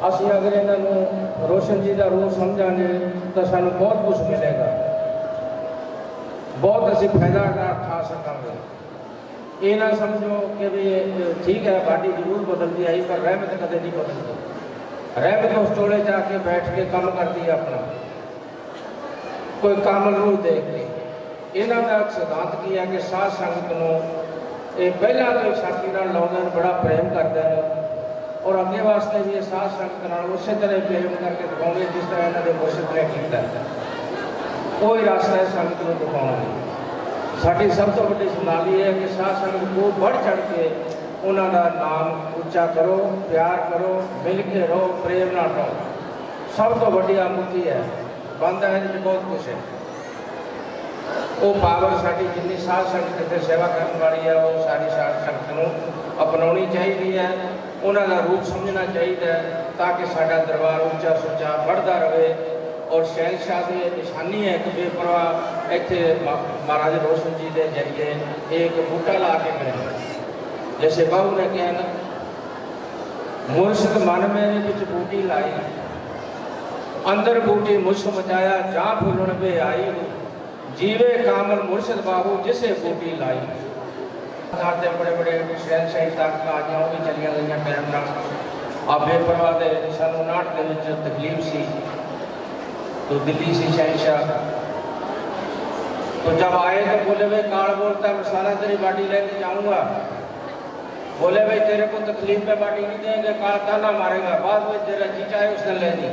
असी अगर इन्हों रोशन जी का रूप समझांगे तो सानू बहुत कुछ मिलेगा, बहुत असी फायदा उठा सकेंगे। ये ना समझो कि भी ठीक है बाडी जरूर बदलती आई पर रहमत कदे नहीं बदलती। रहमत उस टोले जाके बैठ के काम करती है अपना कोई कामल रूह देख के। इन्हों का सिद्धांत की है कि साध संगत को ये पहला तो छाती लाते हैं, बड़ा प्रेम करते हैं और अगे वास्ते भी साध संगत उस तरह प्रेम करके दिखाओगे जिस तरह इन्होंने मुर्शिद ने किया है। वही रास्ता है संगत को दिखाने। साड़ी सब तो बड़ी सुनाली है कि साध संगत को बढ़ चढ़ के उन्होंने नाम उच्चा करो, प्यार करो, मिल के रहो, प्रेम ना रहो। सब तो बड़ी आमुति है, बंदा है जो बहुत कुछ है। वो पावर साड़ी जिन्नी साध संगत की सेवा करने वाली है वो सारी साध संगत को अपनानी चाहिए है, उन्होंने रूप समझना चाहिए ताकि साड़ा दरबार उच्चा सुच्चा बढ़ता रहे। और शहनशाह की निशानी है कि बेपरवाह इतने महाराज रोशन जी के जरिए एक बूटा ला के मिले। जैसे बाबू ने कहा ना, मुर्शिद मन मेरे बिच बूटी लाई, अंदर बूटी मुश्क मचाया, जा फुलन पे आई, जीवे कामल मुर्शिद बाबू जिसे बूटी लाई। बड़े बड़े शहनशाही ताकत आ गया भी चलिया गई टाइम ना। अब बेपरवाह के सानू 59 के तकलीफ सी तो दिल्ली से शहनशाह तो जब आए तो बोले भाई काल बोलता है सारा तेरी बाटी लेके जाऊंगा। बोले भाई तेरे को तकलीफ में बाटी नहीं देंगे, काल ताना मारेगा, बाद में तेरा जी चाहे उसने लेनी।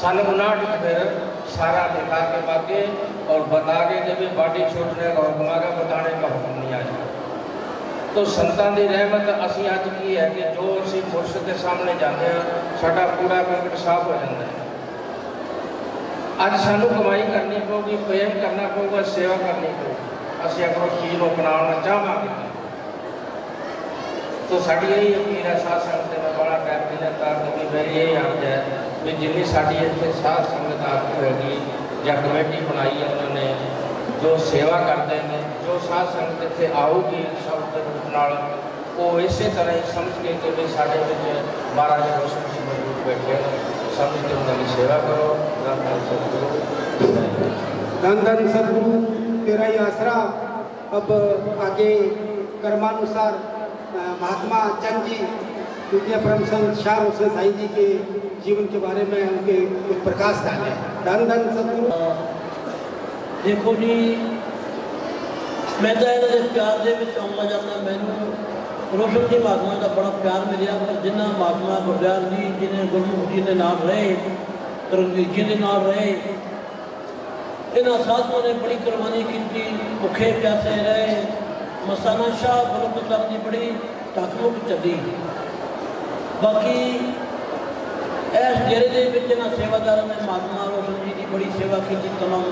सन 59 फिर सारा लिखा के बाके और बता के जब बाटी छोड़ने का हुक्म आ गया, बताने का हुक्म नहीं आया। तो संतान की रहमत असी अज की है कि जो असी मुर्शिद के सामने जाते हैं साडा कूड़ा करकट साफ हो जाता है। अज सानू कमाई करनी पड़ेगी, प्रेम करना पड़ेगा, सेवा करनी पड़ेगी। असी अगर उस चीज़ को अपनाना चाहेंगे तो साड़ी यही अपील है साध संगत में बड़ा टाइम नहीं जाता क्योंकि मेरी यही अर्ज है भी जिन्नी साड़ी इतने साध संगत आती होगी या कमेटी बनाई है उन्होंने जो सेवा करते हैं, जो साध संगत इतने आऊगी सब के रूप नाल वो इस तरह ही समझ के कि भी साढ़े महाराज रोशन जी मौजूद बैठे समझ के उन्होंने सेवा करो। धन धन सतगुरु, धन धन सतगुरु तेरा ही आसरा। अब आगे कर्मानुसार महात्मा चंद जी द्वितीय परम संत शाह रोशन साईं जी के जीवन के बारे में उनके कुछ प्रकाश डाले। धन धन सतगुरु। देखो जी मैं तो इन्होंने प्यार के आना चाहता, मैनू रोशन जी महात्मा का बड़ा प्यार मिले पर जिन्हें महात्मा गुरदयाल जी जिन्हें गुरमुख जी के नाम रहे, रंजीत जी के नाम रहे, इन्होंने साधुओं ने बड़ी कुर्बानी की, भुखे प्यासे रहे। मस्ताना शाह बलोचिस्तान की बड़ी ताकमुक चली। बाकी इस डेरे के सेवादारों ने महात्मा रोशन जी की बड़ी सेवा की। तमाम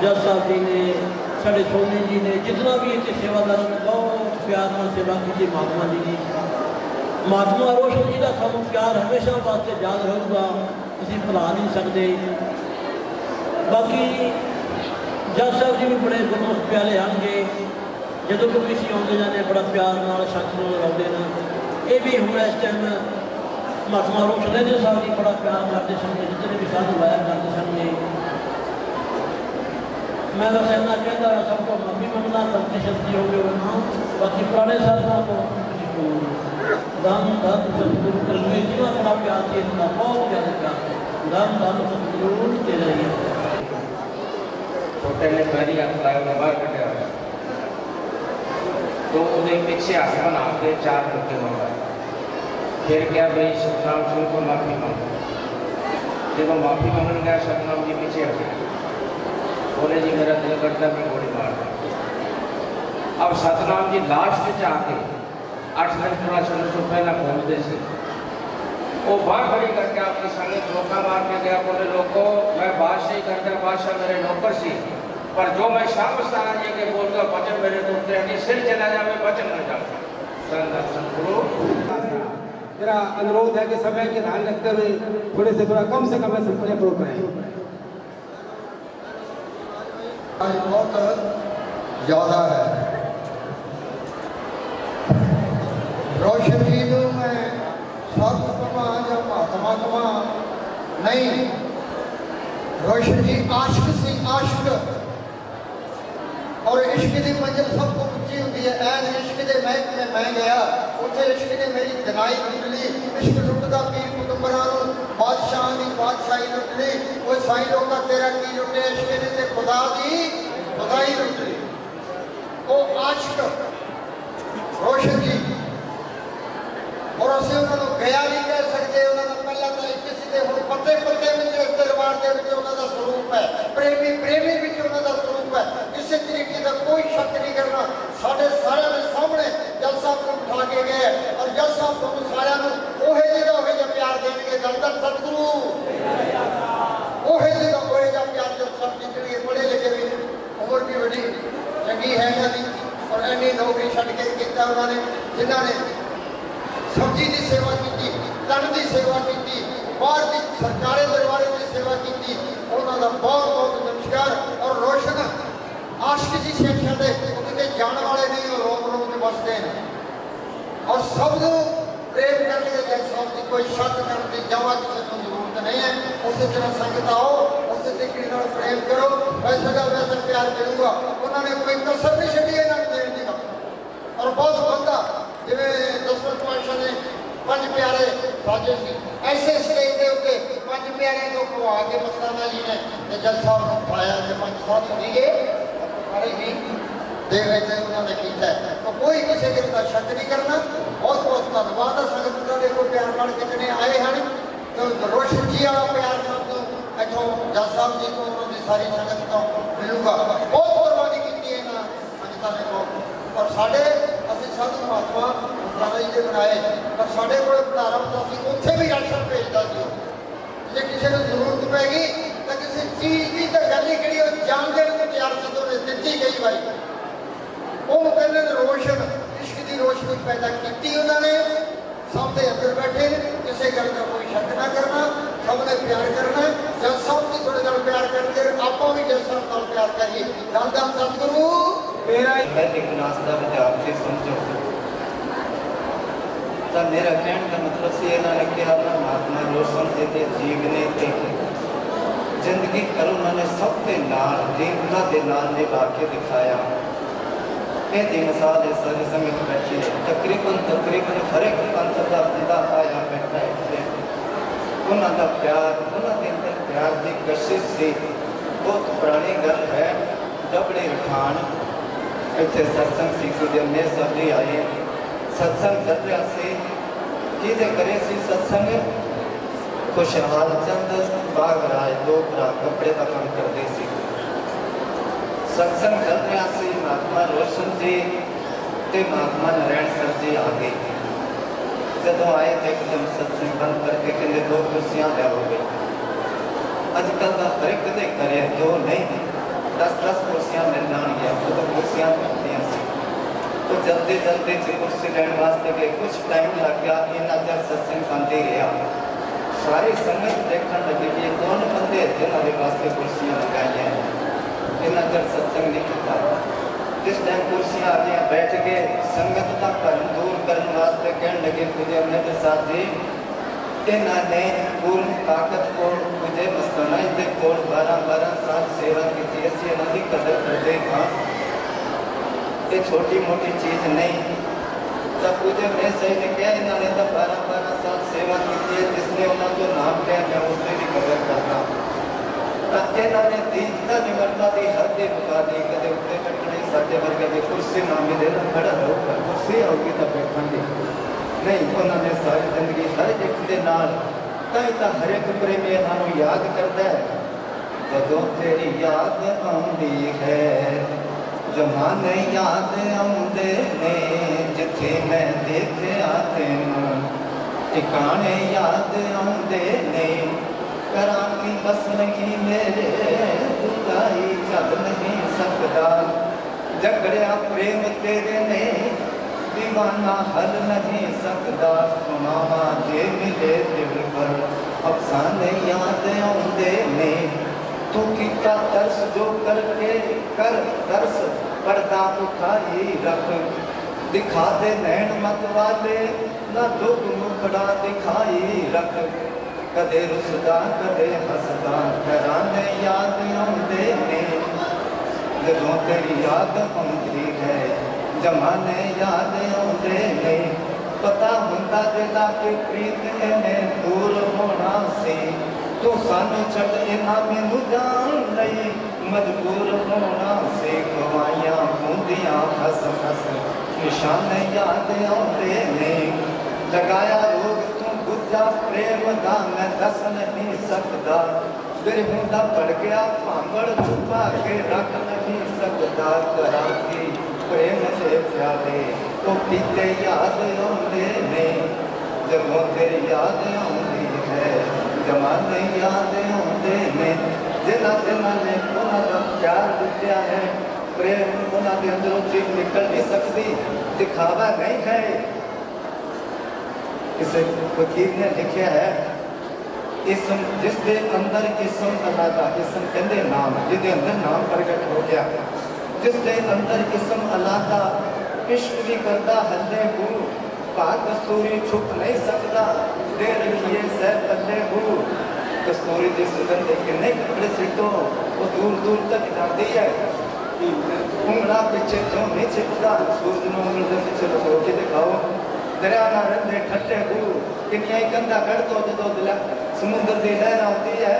जज साहब जी ने, साढ़े सोनी जी ने, जितना भी इतने सेवादारों ने बहुत प्यार में सेवा की महात्मा जी की। महात्मा रोशन जी का सानू प्यार हमेशा वास्ते याद रहूगा, असीं भुला नहीं सकते। बाकी जज साहब जी भी बड़े गुरमुख प्यारे आएंगे, ਜਦੋਂ ਕੋਈ ਅਸੀਂ ਆਉਂਦੇ ਜਾਂਦੇ ਬੜਾ ਪਿਆਰ ਨਾਲ ਸੰਗਤ ਨੂੰ ਲਾਉਂਦੇ ਨੇ। ਇਹ ਵੀ ਹੁਣ ਇਸ ਟਾਈਮ ਮਹਾਤਮਾ ਰੂਪ ਸਿੰਘ ਸਾਹਿਬ ਜੀ ਬੜਾ ਪਿਆਰ ਕਰਦੇ ਸਨ, ਜਿੱਥੇ ਵੀ ਸਾਨੂੰ ਲਾਇਆ ਕਰਦੇ ਸਨ ਜੀ। ਮੈਂ ਤਾਂ ਇੰਨਾ ਕਹਿੰਦਾ ਸਭ ਤੋਂ ਮੰਮੀ ਮੰਗਦਾ ਧਰਤੀ ਸ਼ਕਤੀ ਹੋ ਗਏ ਉਹਨਾਂ ਬਾਕੀ ਪੁਰਾਣੇ ਸਾਧਨਾਂ ਤੋਂ ਦਮ ਦਮ ਸਤਿਗੁਰੂ ਕਰਮੇ ਜੀਵਾ ਬੜਾ ਪਿਆਰ ਸੀ, ਇਹਨਾਂ ਦਾ ਬਹੁਤ ਜ਼ਿਆਦਾ ਪਿਆਰ। ਦਮ ਦਮ ਸਤਿਗੁਰੂ ਤੇਰਾ ਹੀ छोटे ने पैरी हाथ लाया बाहर कटिया तो उन्हें पीछे हाथ बना के 4 मुक्के मंगा। फिर क्या भाई सतनाम सिंह को माफ़ी मांगो। जब माफ़ी मांगने गया सतनाम जी पीछे हटे, बोले जी मेरा दिल करता मैं गोली मार दूं। अब सतनाम जी लास्ट से आके 8 दिन थोड़ा समय से पहला बोलते थे, वो बाहर खड़ी करके आपकी संगत धोखा मार के गया। बोले लोगों मैं बादशाही करता, बादशाह मेरे नौकर सी, पर जो मैं शामस्ताना जी के बोलता वचन मेरे तो उतरे सिर चला जा, मैं वचन न जाता। संत सतगुरु मेरा अनुरोध है कि समय के ध्यान रखते हुए थोड़े से थोड़ा कम से कम समय प्रयोग करें। आज बहुत ज़्यादा है। रोशन जी को मैं साधु कमा या महात्मा कमा नहीं, रोशन जी आशिक सी आशिक, और इश्क की मंजिल सबको ऊंची होती है। ऐन इश्क के महक में मैं गया, उत्थे इश्क ने मेरी दिनाई लुट ली। इश्क लुटदा पीर कुतुंबरां नूं बादशाह दी बादशाही लुट ली। वो साईं लोका तेरा की लुटे, इश्क ने ते खुदा दी खुदाई लुट ली। वो आशिक रोशन जी, और असं उन्होंने गया नहीं कह सकते। उन्होंने पहला तो किसी के हम पत्ते पत्ते में इस दरबार के उन्होंने स्वरूप है, प्रेमी प्रेमी भी उन्होंने स्वरूप है। किसी तरीके का कोई शक नहीं करना। साढ़े सारे के सामने जज साहब को उठा के गए, और जज साहब को सारे ओहे जी प्यार देंगे। दलदल सतगुरु ओहे जी प्यार जज साहब जितने पढ़े लिखे भी, उम्र भी बड़ी चंगी है इन्होंने, और इन्नी नौकरी छड़ के किया उन्होंने। जिन्होंने सब्जी की सेवा की, तन की सेवा की, बाहर की सरकारी दरबारे की सेवा की, उन्होंने बहुत बहुत नमस्कार। और रोशन आशिक जी शिक्षा दे कितने जाने वाले नहीं, और रोम रोम के बसते हैं, और सब प्रेम करने के साहब की कोई शक करने की जवा किसी को जरूरत नहीं है। उस तरह संगत आओ, उस तरीके प्रेम करो, वैसे का वैसा प्यार मिलूगा। उन्होंने कोई कसर नहीं छड़ी इन्होंने देने की, और बहुत बंदा जिमें दशरथ पातशाह ने 5 प्यारे साजे सी, ऐसे स्टेज के उत्ते 5 प्यारे को खवा के मस्ताना जी ने जज साहब को उठाया। 5 साहब सीगे सारे ही दे रहे थे, उन्होंने किया। तो कोई किसी के का शक नहीं करना। बहुत बहुत धन्यवाद है संगत का। देखो प्यार नाल कितने आए हैं, तो रोशन जी वाला प्यार साहब को इतों जज साहब जी को उन्होंने सारी संगत को मिलूगा। बहुत कुर्बानी की है ना संगत ने को, और साढ़े असं साधु महात्मा मस्ताना जी के बनाए, पर साढ़े को भंडारा होता सी, उत्थे भी राशन भेजता सी। जे किसी को जरूरत पैगी तो किसी चीज़ की तो गल ही कि जान देने को तैयार सी, तो दी कई बार वो कहते रोशन इश्क की रोशनी पैदा की उन्होंने। सब के अंदर बैठे किसी गल का कोई शक ना करना, सबने प्यार करना। जज साहब भी थोड़े नाल प्यार करके आप भी जज साहब नाल प्यार करिए। धन धन सतगुरु मेरा क्लास का विद्यार्थी समझो तो मेरा कहने का मतलब से इन्होंने कहा महात्मा रोशन जी जीवने जिंदगी कर उन्होंने सबके नाल जीवना के नाल निभा के दिखाया। ये मिसाल है सारे समय बैठे तकरीबन हर एक पंथ का बंदा आया बैठा है। उन्होंने प्यार उन्होंने अंदर प्यार की कशिश से बहुत पुरानी गल है। डबड़े उठान इतने सत्संग सी जमने सभी आए, सत्संग चल रहा से जिदे करे सी सत्संग खुशहाल चंद बागराज 2 भरा कपड़े का काम करते सी। सत्संग चल रहा से महात्मा रोशन जी ते महात्मा नारायण सर जी आ गए। जब आए तो एकदम सत्संग बंद करके कहते 2 कुर्सियां ले हो गई। अजकल का हर एक दे करे 2 नहीं 10-10 कुर्सियां मिल जाएंगी। तो कुर्सियां मिलती सी, तो जल्दी जल्दी कुर्सी लैन वास्ते गए। कुछ टाइम लग गया, इन्ना चर सत्संग बनते रहा। सारी संगत देखने लगी कि ये कौन बंदे जिन्होंने वास्ते कुर्सियां लगाई हैं, इन्ना चर सत्संग नहीं किया। जिस टाइम कुर्सियां आ गई बैठ के संगत का भरम दूर करने वास्ते कहने लगे तुझे मेरे साथ जी इन्होंने पूर्ण ताकत को मुझे मस्ताना इतने कोल 12 साल सेवा की थी ऐसी इन्होंने कदर करते हाँ ये छोटी मोटी चीज़ नहीं जब मुझे मैं सही ने किया इन्होंने तो 12 साल सेवा की थी जिसने उन्होंने जो नाम किया मैं उसने भी कदर करता इन्होंने दीनता निमरता की हद मुका दी कदे उत्ते बैठने साढ़े वर्गे की कुर्सी ना मिले ना खड़ा रहूगा कुर्सी आऊगी तो बैठेंगे नहीं उन्होंने सारी जिंदगी हर एक के नाल कई तो हर एक प्रेमी इन्हों याद करता है जो तेरी याद आती है जमाने याद आते ने जिथे मैं देखा तेनों ठिकाने याद आते ने करा की बस नहीं मेरे दुकाई चल नहीं सकता झगड़िया प्रेम तेरे ने दीवाना हल नहीं सकता सुनावा जे मिले दिल पर अफसाने याद आते ने तू किता तरस जो करके कर तरस पर्दा उठाई रख दिखा दे नैन मत वाले ना दुख मुखड़ा दिखाई रख कदे रुसदा कदे हसदा घराने याद आते ने जदों तेरी याद आती है जमाने याद आते ने पता हुंदा जेदा कि प्रीत इन्हें दूर होना सी तू सानू छड़ इना मैनू जान लई मजबूर होना सी गवाइयां होंदियां हस हस निशाने याद आते ने लगाया रोग तू गुजा प्रेम दा मैं दस नहीं सकता दिल हुंदा पड़ गया भांगड़ छुपा के रख नहीं सकता करा की प्रेम से प्याले तो पीते याद आते ने जब तेरी याद आती है जमाने याद आते ने जिन्होंने ने उन्होंने प्यार दिया है प्रेम उन्होंने अंदरों चीज निकल नहीं सकती दिखावा नहीं है किसी फकीर ने लिखा है इसम जिसके अंदर इसम अल्लाह का इसम कहते नाम जिसके अंदर नाम प्रकट हो गया जिसके अंदर इसम अल्लाह का इश्क भी करता हल्ले हूँ पाक कस्तूरी छुप नहीं सकता दे रखिए सह पल्ले हूँ कस्तूरी जिस सुगंध किन्ने कपड़े सिटो वो दूर दूर तक जाती है उंगला पीछे क्यों नहीं छिपता सूरज ने उंगल के पीछे लगा के दिखाओ दरिया ना रंधे ठट्टे हू किन्नियां कंधा कड़ दो जो दिल समुद्र की लहर आती है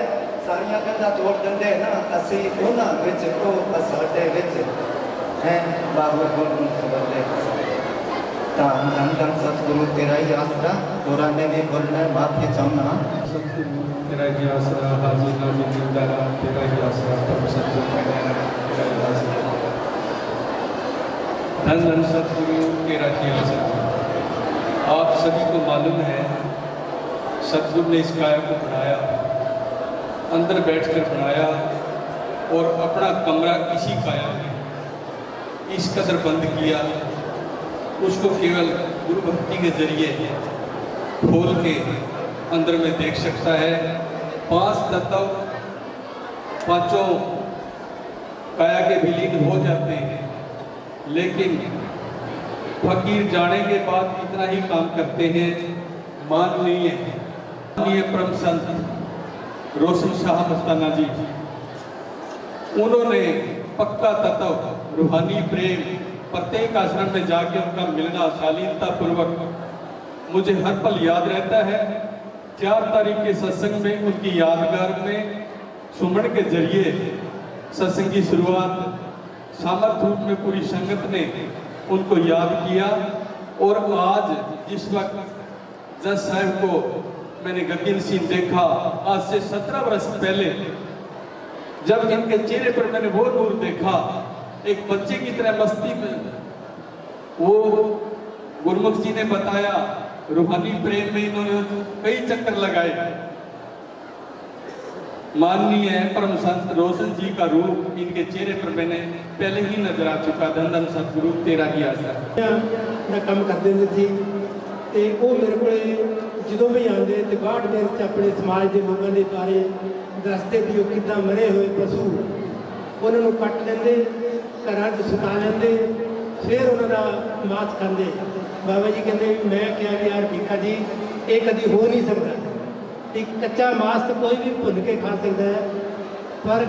सारिया कंधा तोड़ देंगे ना असी उन्होंने विच को साडे विच है बाबू बोल सबले धन धन धन सतगुरु तेरा ही आसरा तोरा ने भी बोलना माफी चाहना सतगुरु तेरा ही आसरा हाजिर नाजिर जिंदारा तेरा ही आसरा तब सतगुरु तेरा ही आसरा धन धन सतगुरु तेरा ही आसरा। आप सभी को मालूम है सतगुरु ने इस काया को बनाया अंदर बैठकर बनाया और अपना कमरा इसी काया में इस कदर बंद किया उसको केवल गुरु भक्ति के जरिए खोल के अंदर में देख सकता है। 5 तत्व पांचों काया के विलीन हो जाते हैं लेकिन फकीर जाने के बाद इतना ही काम करते हैं। माननीय परम संत रोशन शाह मस्ताना जी उन्होंने पक्का तत्व रूहानी प्रेम प्रत्येक आश्रम में जाके उनका मिलना शालीनता पूर्वक मुझे हर पल याद रहता है। 4 तारीख के सत्संग में उनकी यादगार में सुमन के जरिए सत्संग की शुरुआत सामर्थ रूप में पूरी संगत ने उनको याद किया और आज जिस वक्त जज साहब को मैंने गगन सिंह देखा आज से 17 वर्ष पहले जब इनके चेहरे पर मैंने वो नूर देखा एक बच्चे की तरह मस्ती में वो गुरमुख जी ने बताया रूहानी प्रेम में इन्होंने कई चक्कर लगाए। माननीय परम संत रोशन जी का रूप इनके चेहरे पर मैंने पहले ही नजर आ चुका। धन धन सतगुरु तेरा ही आसरा ना काम करते थे ਤੇ ਉਹ ਮੇਰੇ ਕੋਲੇ ਜਦੋਂ ਵੀ ਆਉਂਦੇ ਤੇ ਬਾਹਰ ਦੇ ਵਿੱਚ ਆਪਣੇ ਸਮਾਜ ਦੇ ਲੋਕਾਂ ਦੇ ਬਾਰੇ ਦੱਸਦੇ ਵੀ ਉਹ ਕਿੱਦਾਂ ਮਰੇ ਹੋਏ ਪਸ਼ੂ ਉਹਨਾਂ ਨੂੰ ਕੱਟ ਲੈਂਦੇ ਘਰਾਂ 'ਚ ਸੁਕਾ ਲੈਂਦੇ, ਫਿਰ ਉਹਨਾਂ ਦਾ ਮਾਸ ਖਾਂਦੇ। ਬਾਬਾ ਜੀ ਕਹਿੰਦੇ ਵੀ ਮੈਂ ਕਿਹਾ ਵੀ ਯਾਰ ਭੀਖਾ ਜੀ ਇਹ ਕਦੀ ਹੋ ਨਹੀਂ ਸਕਦਾ, ਇੱਕ ਕੱਚਾ ਮਾਸ ਤਾਂ ਕੋਈ ਵੀ ਭੁੰਨ ਕੇ ਖਾ ਸਕਦਾ ਹੈ, ਪਰ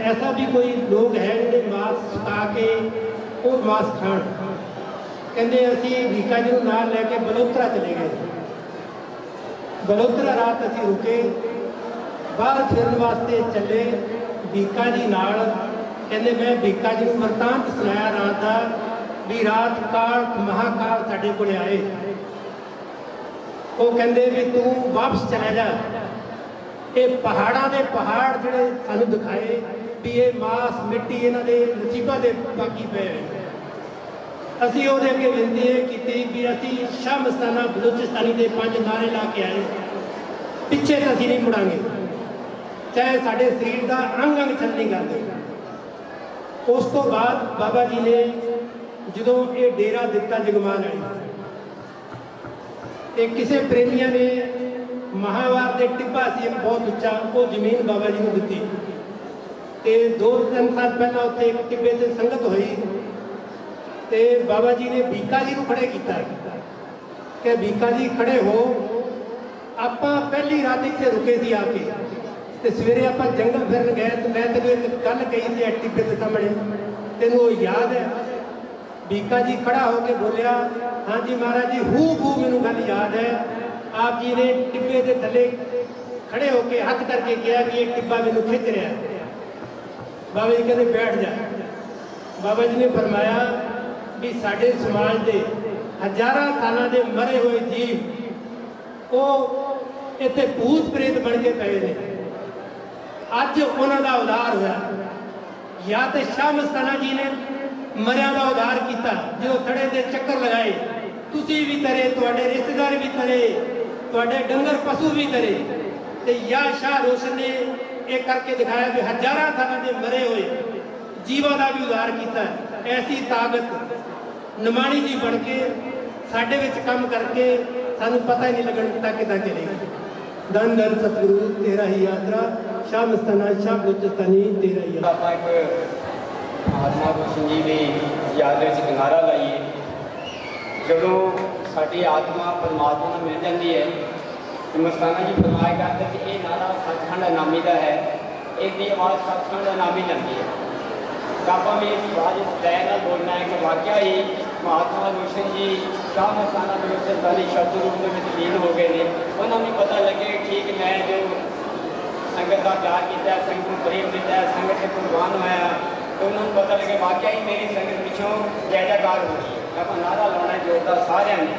ਐਸਾ ਵੀ ਕੋਈ ਲੋਕ ਹੈ ਜਿਹੜੇ ਮਾਸ ਸੁਕਾ ਕੇ ਉਹ ਮਾਸ ਖਾਣ। ਕਹਿੰਦੇ ਅਸੀਂ ਭੀਖਾ ਜੀ ਨੂੰ ਨਾਲ ਲੈ ਕੇ ਬਲੋਤਰਾ ਚਲੇ ਗਏ। ਬਲੋਤਰਾ ਰਾਤ ਅਸੀਂ ਰੁਕੇ, ਬਾਹਰ ਫਿਰਨ ਵਾਸਤੇ ਚੱਲੇ ਭੀਖਾ ਜੀ ਨਾਲ। ਕਹਿੰਦੇ ਮੈਂ ਭੀਖਾ ਜੀ ਨੂੰ ਵਰਤਾਂਤ ਸੁਣਾਇਆ ਰਾਤ ਦਾ ਵੀ ਰਾਤ ਕਾਲ ਮਹਾਕਾਲ ਸਾਡੇ ਕੋਲ ਆਏ। ਉਹ ਕਹਿੰਦੇ ਵੀ ਤੂੰ ਵਾਪਸ ਚਲਾ ਜਾ, ਇਹ ਪਹਾੜਾਂ ਦੇ ਪਹਾੜ ਜਿਹੜੇ ਸਾਨੂੰ ਦਿਖਾਏ ਵੀ ਇਹ ਮਾਸ ਮਿੱਟੀ ਇਹਨਾਂ ਦੇ ਨਸੀਬਾਂ ਦੇ ਬਾਕੀ ਪਏ ਹੋਏ। ਅਸੀਂ ਉਹਦੇ ਅੱਗੇ ਬੇਨਤੀ ਇਹ ਕੀਤੀ ਵੀ ਅਸੀਂ ਸ਼ਾਹ ਮਸਤਾਨਾ ਬਲੋਚਿਸਤਾਨੀ ਦੇ 5 ਨਾਰੇ ਲਾ ਕੇ ਆਏ, ਪਿੱਛੇ ਤਾਂ ਅਸੀਂ ਨਹੀਂ ਮੁੜਾਂਗੇ, ਚਾਹੇ ਸਾਡੇ ਸਰੀਰ ਦਾ ਅੰਗ ਅੰਗ ਛੱਲਣੀ ਕਰਦੇ। ਉਸ ਤੋਂ ਬਾਅਦ ਬਾਬਾ ਜੀ ਨੇ ਜਦੋਂ ਇਹ ਡੇਰਾ ਦਿੱਤਾ ਜਗਮਾਲ ਵਾਲੀ, ਤੇ ਕਿਸੇ ਪ੍ਰੇਮੀਆਂ ਨੇ ਮਹਾਵਾਰ ਦੇ ਟਿੱਬਾ ਸੀ ਇੱਕ ਬਹੁਤ ਉੱਚਾ, ਉਹ ਜ਼ਮੀਨ ਬਾਬਾ ਜੀ ਨੂੰ ਦਿੱਤੀ। ਤੇ 2-3 ਸਾਲ ਪਹਿਲਾਂ ਉੱਥੇ ਇੱਕ ਟਿੱਬੇ ਤੇ ਸੰਗਤ ਹੋਈ ਤੇ ਬਾਬਾ ਜੀ ਨੇ ਭੀਖਾ ਜੀ ਨੂੰ ਖੜੇ ਕੀਤਾ ਕਿ ਭੀਖਾ ਜੀ ਖੜੇ ਹੋ, ਆਪਾਂ ਪਹਿਲੀ ਰਾਤ ਇੱਥੇ ਰੁਕੇ ਸੀ ਆ ਕੇ, ਤੇ ਸਵੇਰੇ ਆਪਾਂ ਜੰਗਲ ਫਿਰਨ ਗਏ ਤੇ ਮੈਂ ਤੈਨੂੰ ਇੱਕ ਗੱਲ ਕਹੀ ਸੀ ਟਿੱਬੇ ਦੇ ਸਾਹਮਣੇ, ਤੈਨੂੰ ਉਹ ਯਾਦ ਹੈ? ਭੀਖਾ ਜੀ ਖੜਾ ਹੋ ਕੇ ਬੋਲਿਆ ਹਾਂਜੀ ਮਹਾਰਾਜ ਜੀ, ਹੂ ਮੈਨੂੰ ਗੱਲ ਯਾਦ ਹੈ। ਆਪ ਜੀ ਨੇ ਟਿੱਬੇ ਦੇ ਥੱਲੇ ਖੜੇ ਹੋ ਕੇ ਹੱਥ ਕਰਕੇ ਕਿਹਾ ਵੀ ਇਹ ਟਿੱਬਾ ਮੈਨੂੰ ਖਿੱਚ ਰਿਹਾ। ਬਾਬਾ ਜੀ ਕਹਿੰਦੇ ਬੈਠ ਜਾ। ਬਾਬਾ ਜੀ ਨੇ ਫਰਮਾਇਆ ਵੀ ਸਾਡੇ ਸਮਾਜ ਦੇ ਹਜ਼ਾਰਾਂ ਸਾਲਾਂ ਦੇ ਮਰੇ ਹੋਏ ਜੀਵ ਉਹ ਇੱਥੇ ਭੂਤ ਪ੍ਰੇਤ ਬਣ ਕੇ ਪਏ ਨੇ, ਅੱਜ ਉਹਨਾਂ ਦਾ ਉਦਾਰ ਹੋਇਆ। ਜਾਂ ਤੇ ਸ਼ਾਹ ਮਸਤਾਨਾ ਜੀ ਨੇ ਮਰਿਆਂ ਦਾ ਉਦਾਰ ਕੀਤਾ, ਜਦੋਂ ਥੜੇ ਦੇ ਚੱਕਰ ਲਗਾਏ, ਤੁਸੀਂ ਵੀ ਤਰੇ, ਤੁਹਾਡੇ ਰਿਸ਼ਤੇਦਾਰ ਵੀ ਤਰੇ, ਤੁਹਾਡੇ ਡੰਗਰ ਪਸ਼ੂ ਵੀ ਤਰੇ, ਤੇ ਜਾਂ ਸ਼ਾਹ ਰੋਸ਼ਨ ਨੇ ਇਹ ਕਰਕੇ ਦਿਖਾਇਆ ਵੀ ਹਜ਼ਾਰਾਂ ਸਾਲਾਂ ਦੇ ਮਰੇ ਹੋਏ ਜੀਵਾਂ ਦਾ ਵੀ ਉਦਾਰ ਕੀਤਾ। ਐਸੀ ਤਾਕਤ ਨਿਮਾਣੀ ਜੀ ਬਣ ਕੇ ਸਾਡੇ ਵਿੱਚ ਕੰਮ ਕਰਕੇ ਸਾਨੂੰ ਪਤਾ ਹੀ ਨਹੀਂ ਲੱਗਣ ਦਿੱਤਾ ਕਿੱਦਾਂ ਚਲੇਗੀ। ਧੰਨ ਧੰਨ ਸਤਿਗੁਰੂ ਤੇਰਾ ਹੀ ਯਾਤਰਾ, ਸ਼ਾਹ ਮਸਤਾਨਾ ਸ਼ਾਹ ਬਲੋਚਿਸਤਾਨੀ ਤੇਰਾ ਹੀ ਯਾਤਰਾ। ਆਪਾਂ ਇੱਕ ਮਹਾਤਮਾ ਗੁਰੂ ਜੀ ਦੀ ਯਾਦ ਵਿੱਚ ਨਾਰਾ ਲਾਈਏ। ਜਦੋਂ ਸਾਡੀ ਆਤਮਾ ਪਰਮਾਤਮਾ ਨਾਲ ਮਿਲ ਜਾਂਦੀ ਹੈ, ਮਸਤਾਨਾ ਜੀ ਫਰਮਾਇਆ ਕਰਦੇ ਸੀ ਇਹ ਨਾਰਾ ਸੱਚਖੰਡ ਨਾਮੀ ਦਾ ਹੈ, ਇਹਦੀ ਆਵਾਜ਼ ਸੱਚਖੰਡ ਨਾਮੀ ਜਾਂਦੀ ਹੈ। ਤਾਂ ਆਪਾਂ ਵੀ ਇਸ ਆਵਾਜ਼ ਇਸ ਲੈ ਨਾਲ ਬੋਲਣਾ ਹੈ ਕਿ ਵਾਕਿਆ ਹੀ ਮਹਾਤਮਾ ਰੋਸ਼ਨ ਜੀ ਸ਼ਾਹ ਮਸਤਾਨਾ ਬਲੋਚਿਸਤਾਨੀ ਸ਼ਬਦ ਰੂਪ ਦੇ ਵਿੱਚ ਲੀਨ ਹੋ ਗਏ ਨੇ। ਉਹਨਾਂ ਨੂੰ ਪਤਾ ਲੱਗੇ ਠੀਕ ਮੈਂ ਜੋ ਸੰਗਤ ਦਾ ਪਿਆਰ ਕੀਤਾ, ਸੰਗਤ ਨੂੰ ਪ੍ਰੇਮ ਦਿੱਤਾ, ਸੰਗਤ ਤੇ ਕੁਰਬਾਨ ਹੋਇਆ, तो उन्होंने पता लगे वाकई ही मेरी संगत पिछों जय जयकार हो गई। आप नारा लाना जोरदार सारे ने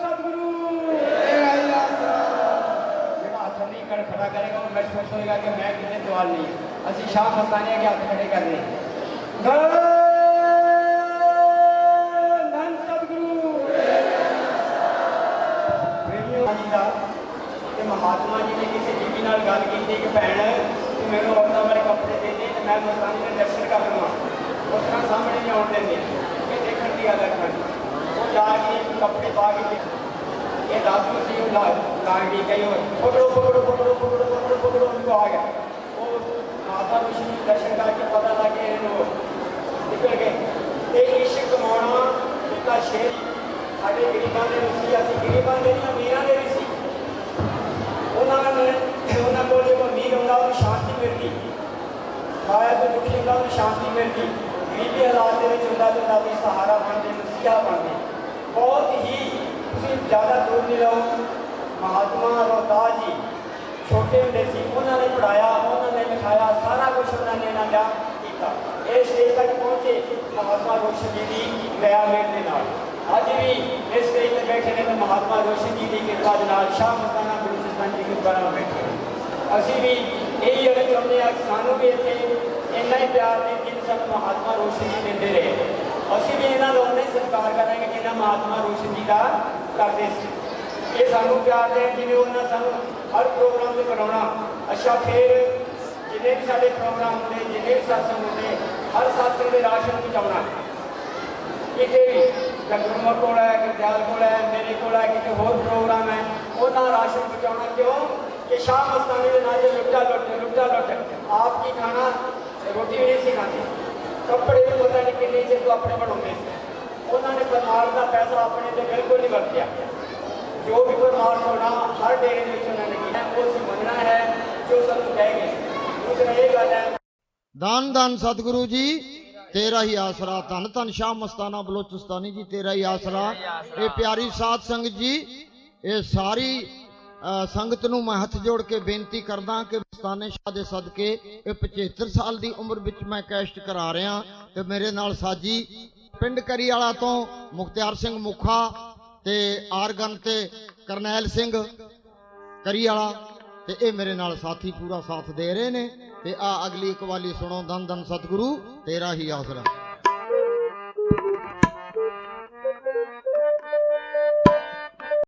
सतगुरु हथ नहीं कर खड़ा करेगा वो महसूस होगा कि मैं कितने सवाल नहीं, असि शाह मस्तानिया के हाथ खड़े करने महात्मा जी ने किसी बीबी नाल गल की कि भैन तू मैंने औरतों वाले कपड़े दे दे, मैं मस्तानी के दर्शन कर लवां। उस तरह सामने नहीं आउण देंगे, ये देखने की गल रखना। वो जाके कपड़े पा के ये दादू सी लागी कहीं पकड़ो पकड़ो पकड़ो पकड़ो पकड़ो पकड़ो उनको आ गया। वो माता ऋषि दर्शन करके पता लगे निकल गए। ये इश्क कमाना इसका शेर साढ़े गरीबों के ऋषि, असं गरीबों के नहीं अमीरों के ऋषि, उन्होंने को अमीर होंगे उन्हें शांति मिलती, आया तो दुखी होंगे उन्हें शांति मिलती, गरीबी हालात होंगे तो भी सहारा बनते, मसीहा बनते। बहुत ही ज़्यादा दूर नहीं रहो। महात्मा रोहतास जी छोटे होंगे से उन्होंने पढ़ाया, उन्होंने लिखाया, सारा कुछ उन्होंने किया। ये स्टेज तक पहुँचे महात्मा रोशन जी की दया मेल के नाल। अज भी इस स्टेज पर बैठे ने तो महात्मा रोशन जी की कृपा के नाल, शाह मस्ताना बलोचिस्तान की कृपा नाल बैठे। असी भी यही अगर चाहते हैं सानू भी इतने इन्ना ही प्यार ने जिन सब महात्मा रोशन जी देते रहे, असी भी इन्होंने उन्ना ही सत्कार करेंगे जिन्ना महात्मा रोशन जी का करते थे। ये सानू प्यार दें जिन्हें उन्होंने सानू हर प्रोग्राम में बनाना। अच्छा फिर जिन्हें भी साढ़े प्रोग्राम होंगे, जिन्हें भी सत्संग होंगे, हर सत्संग में राशन पहुँचाना। कितने भी गुरुमुख को है, गुरदयाल को है, मेरे को है, कितने होर प्रोग्राम है, उन्होंने राशन पहुँचाना। क्यों कि शाह मस्तानी के नाल लुटा लुट आपकी खाना रोटी भी नहीं सी खाती, कपड़े भी पता नहीं किन्ने चेर तो अपने बनाते उन्होंने परमार का पैसा अपने तो बिल्कुल नहीं वरत्या। जो भी परमार होना हर डेरे में उन्होंने किया वो समझना है जो सब कह गए। दूसरा ये गल है धन धन सतगुरु जी तेरा ही आसरा, धन धन शाह मस्ताना बलोचिस्तानी जी तेरा ही आसरा। ये प्यारी साध संगत जी, ये सारी संगत नूं मैं हथ जोड़ के बेनती करदा कि मस्ताने शाह दे सदके ये 75 साल की उम्र विच मैं कैस्ट करा रहा ते मेरे नाल साजी पिंड करीवाला तो मुख्तियार सिंह मुखा ते आरगन ते करनैल सिंह करीवाला ते ये मेरे नाल साथी पूरा साथ दे रहे ने। ते आ अगली कवाली सुनो, धन धन सतगुरु तेरा ही आसरा।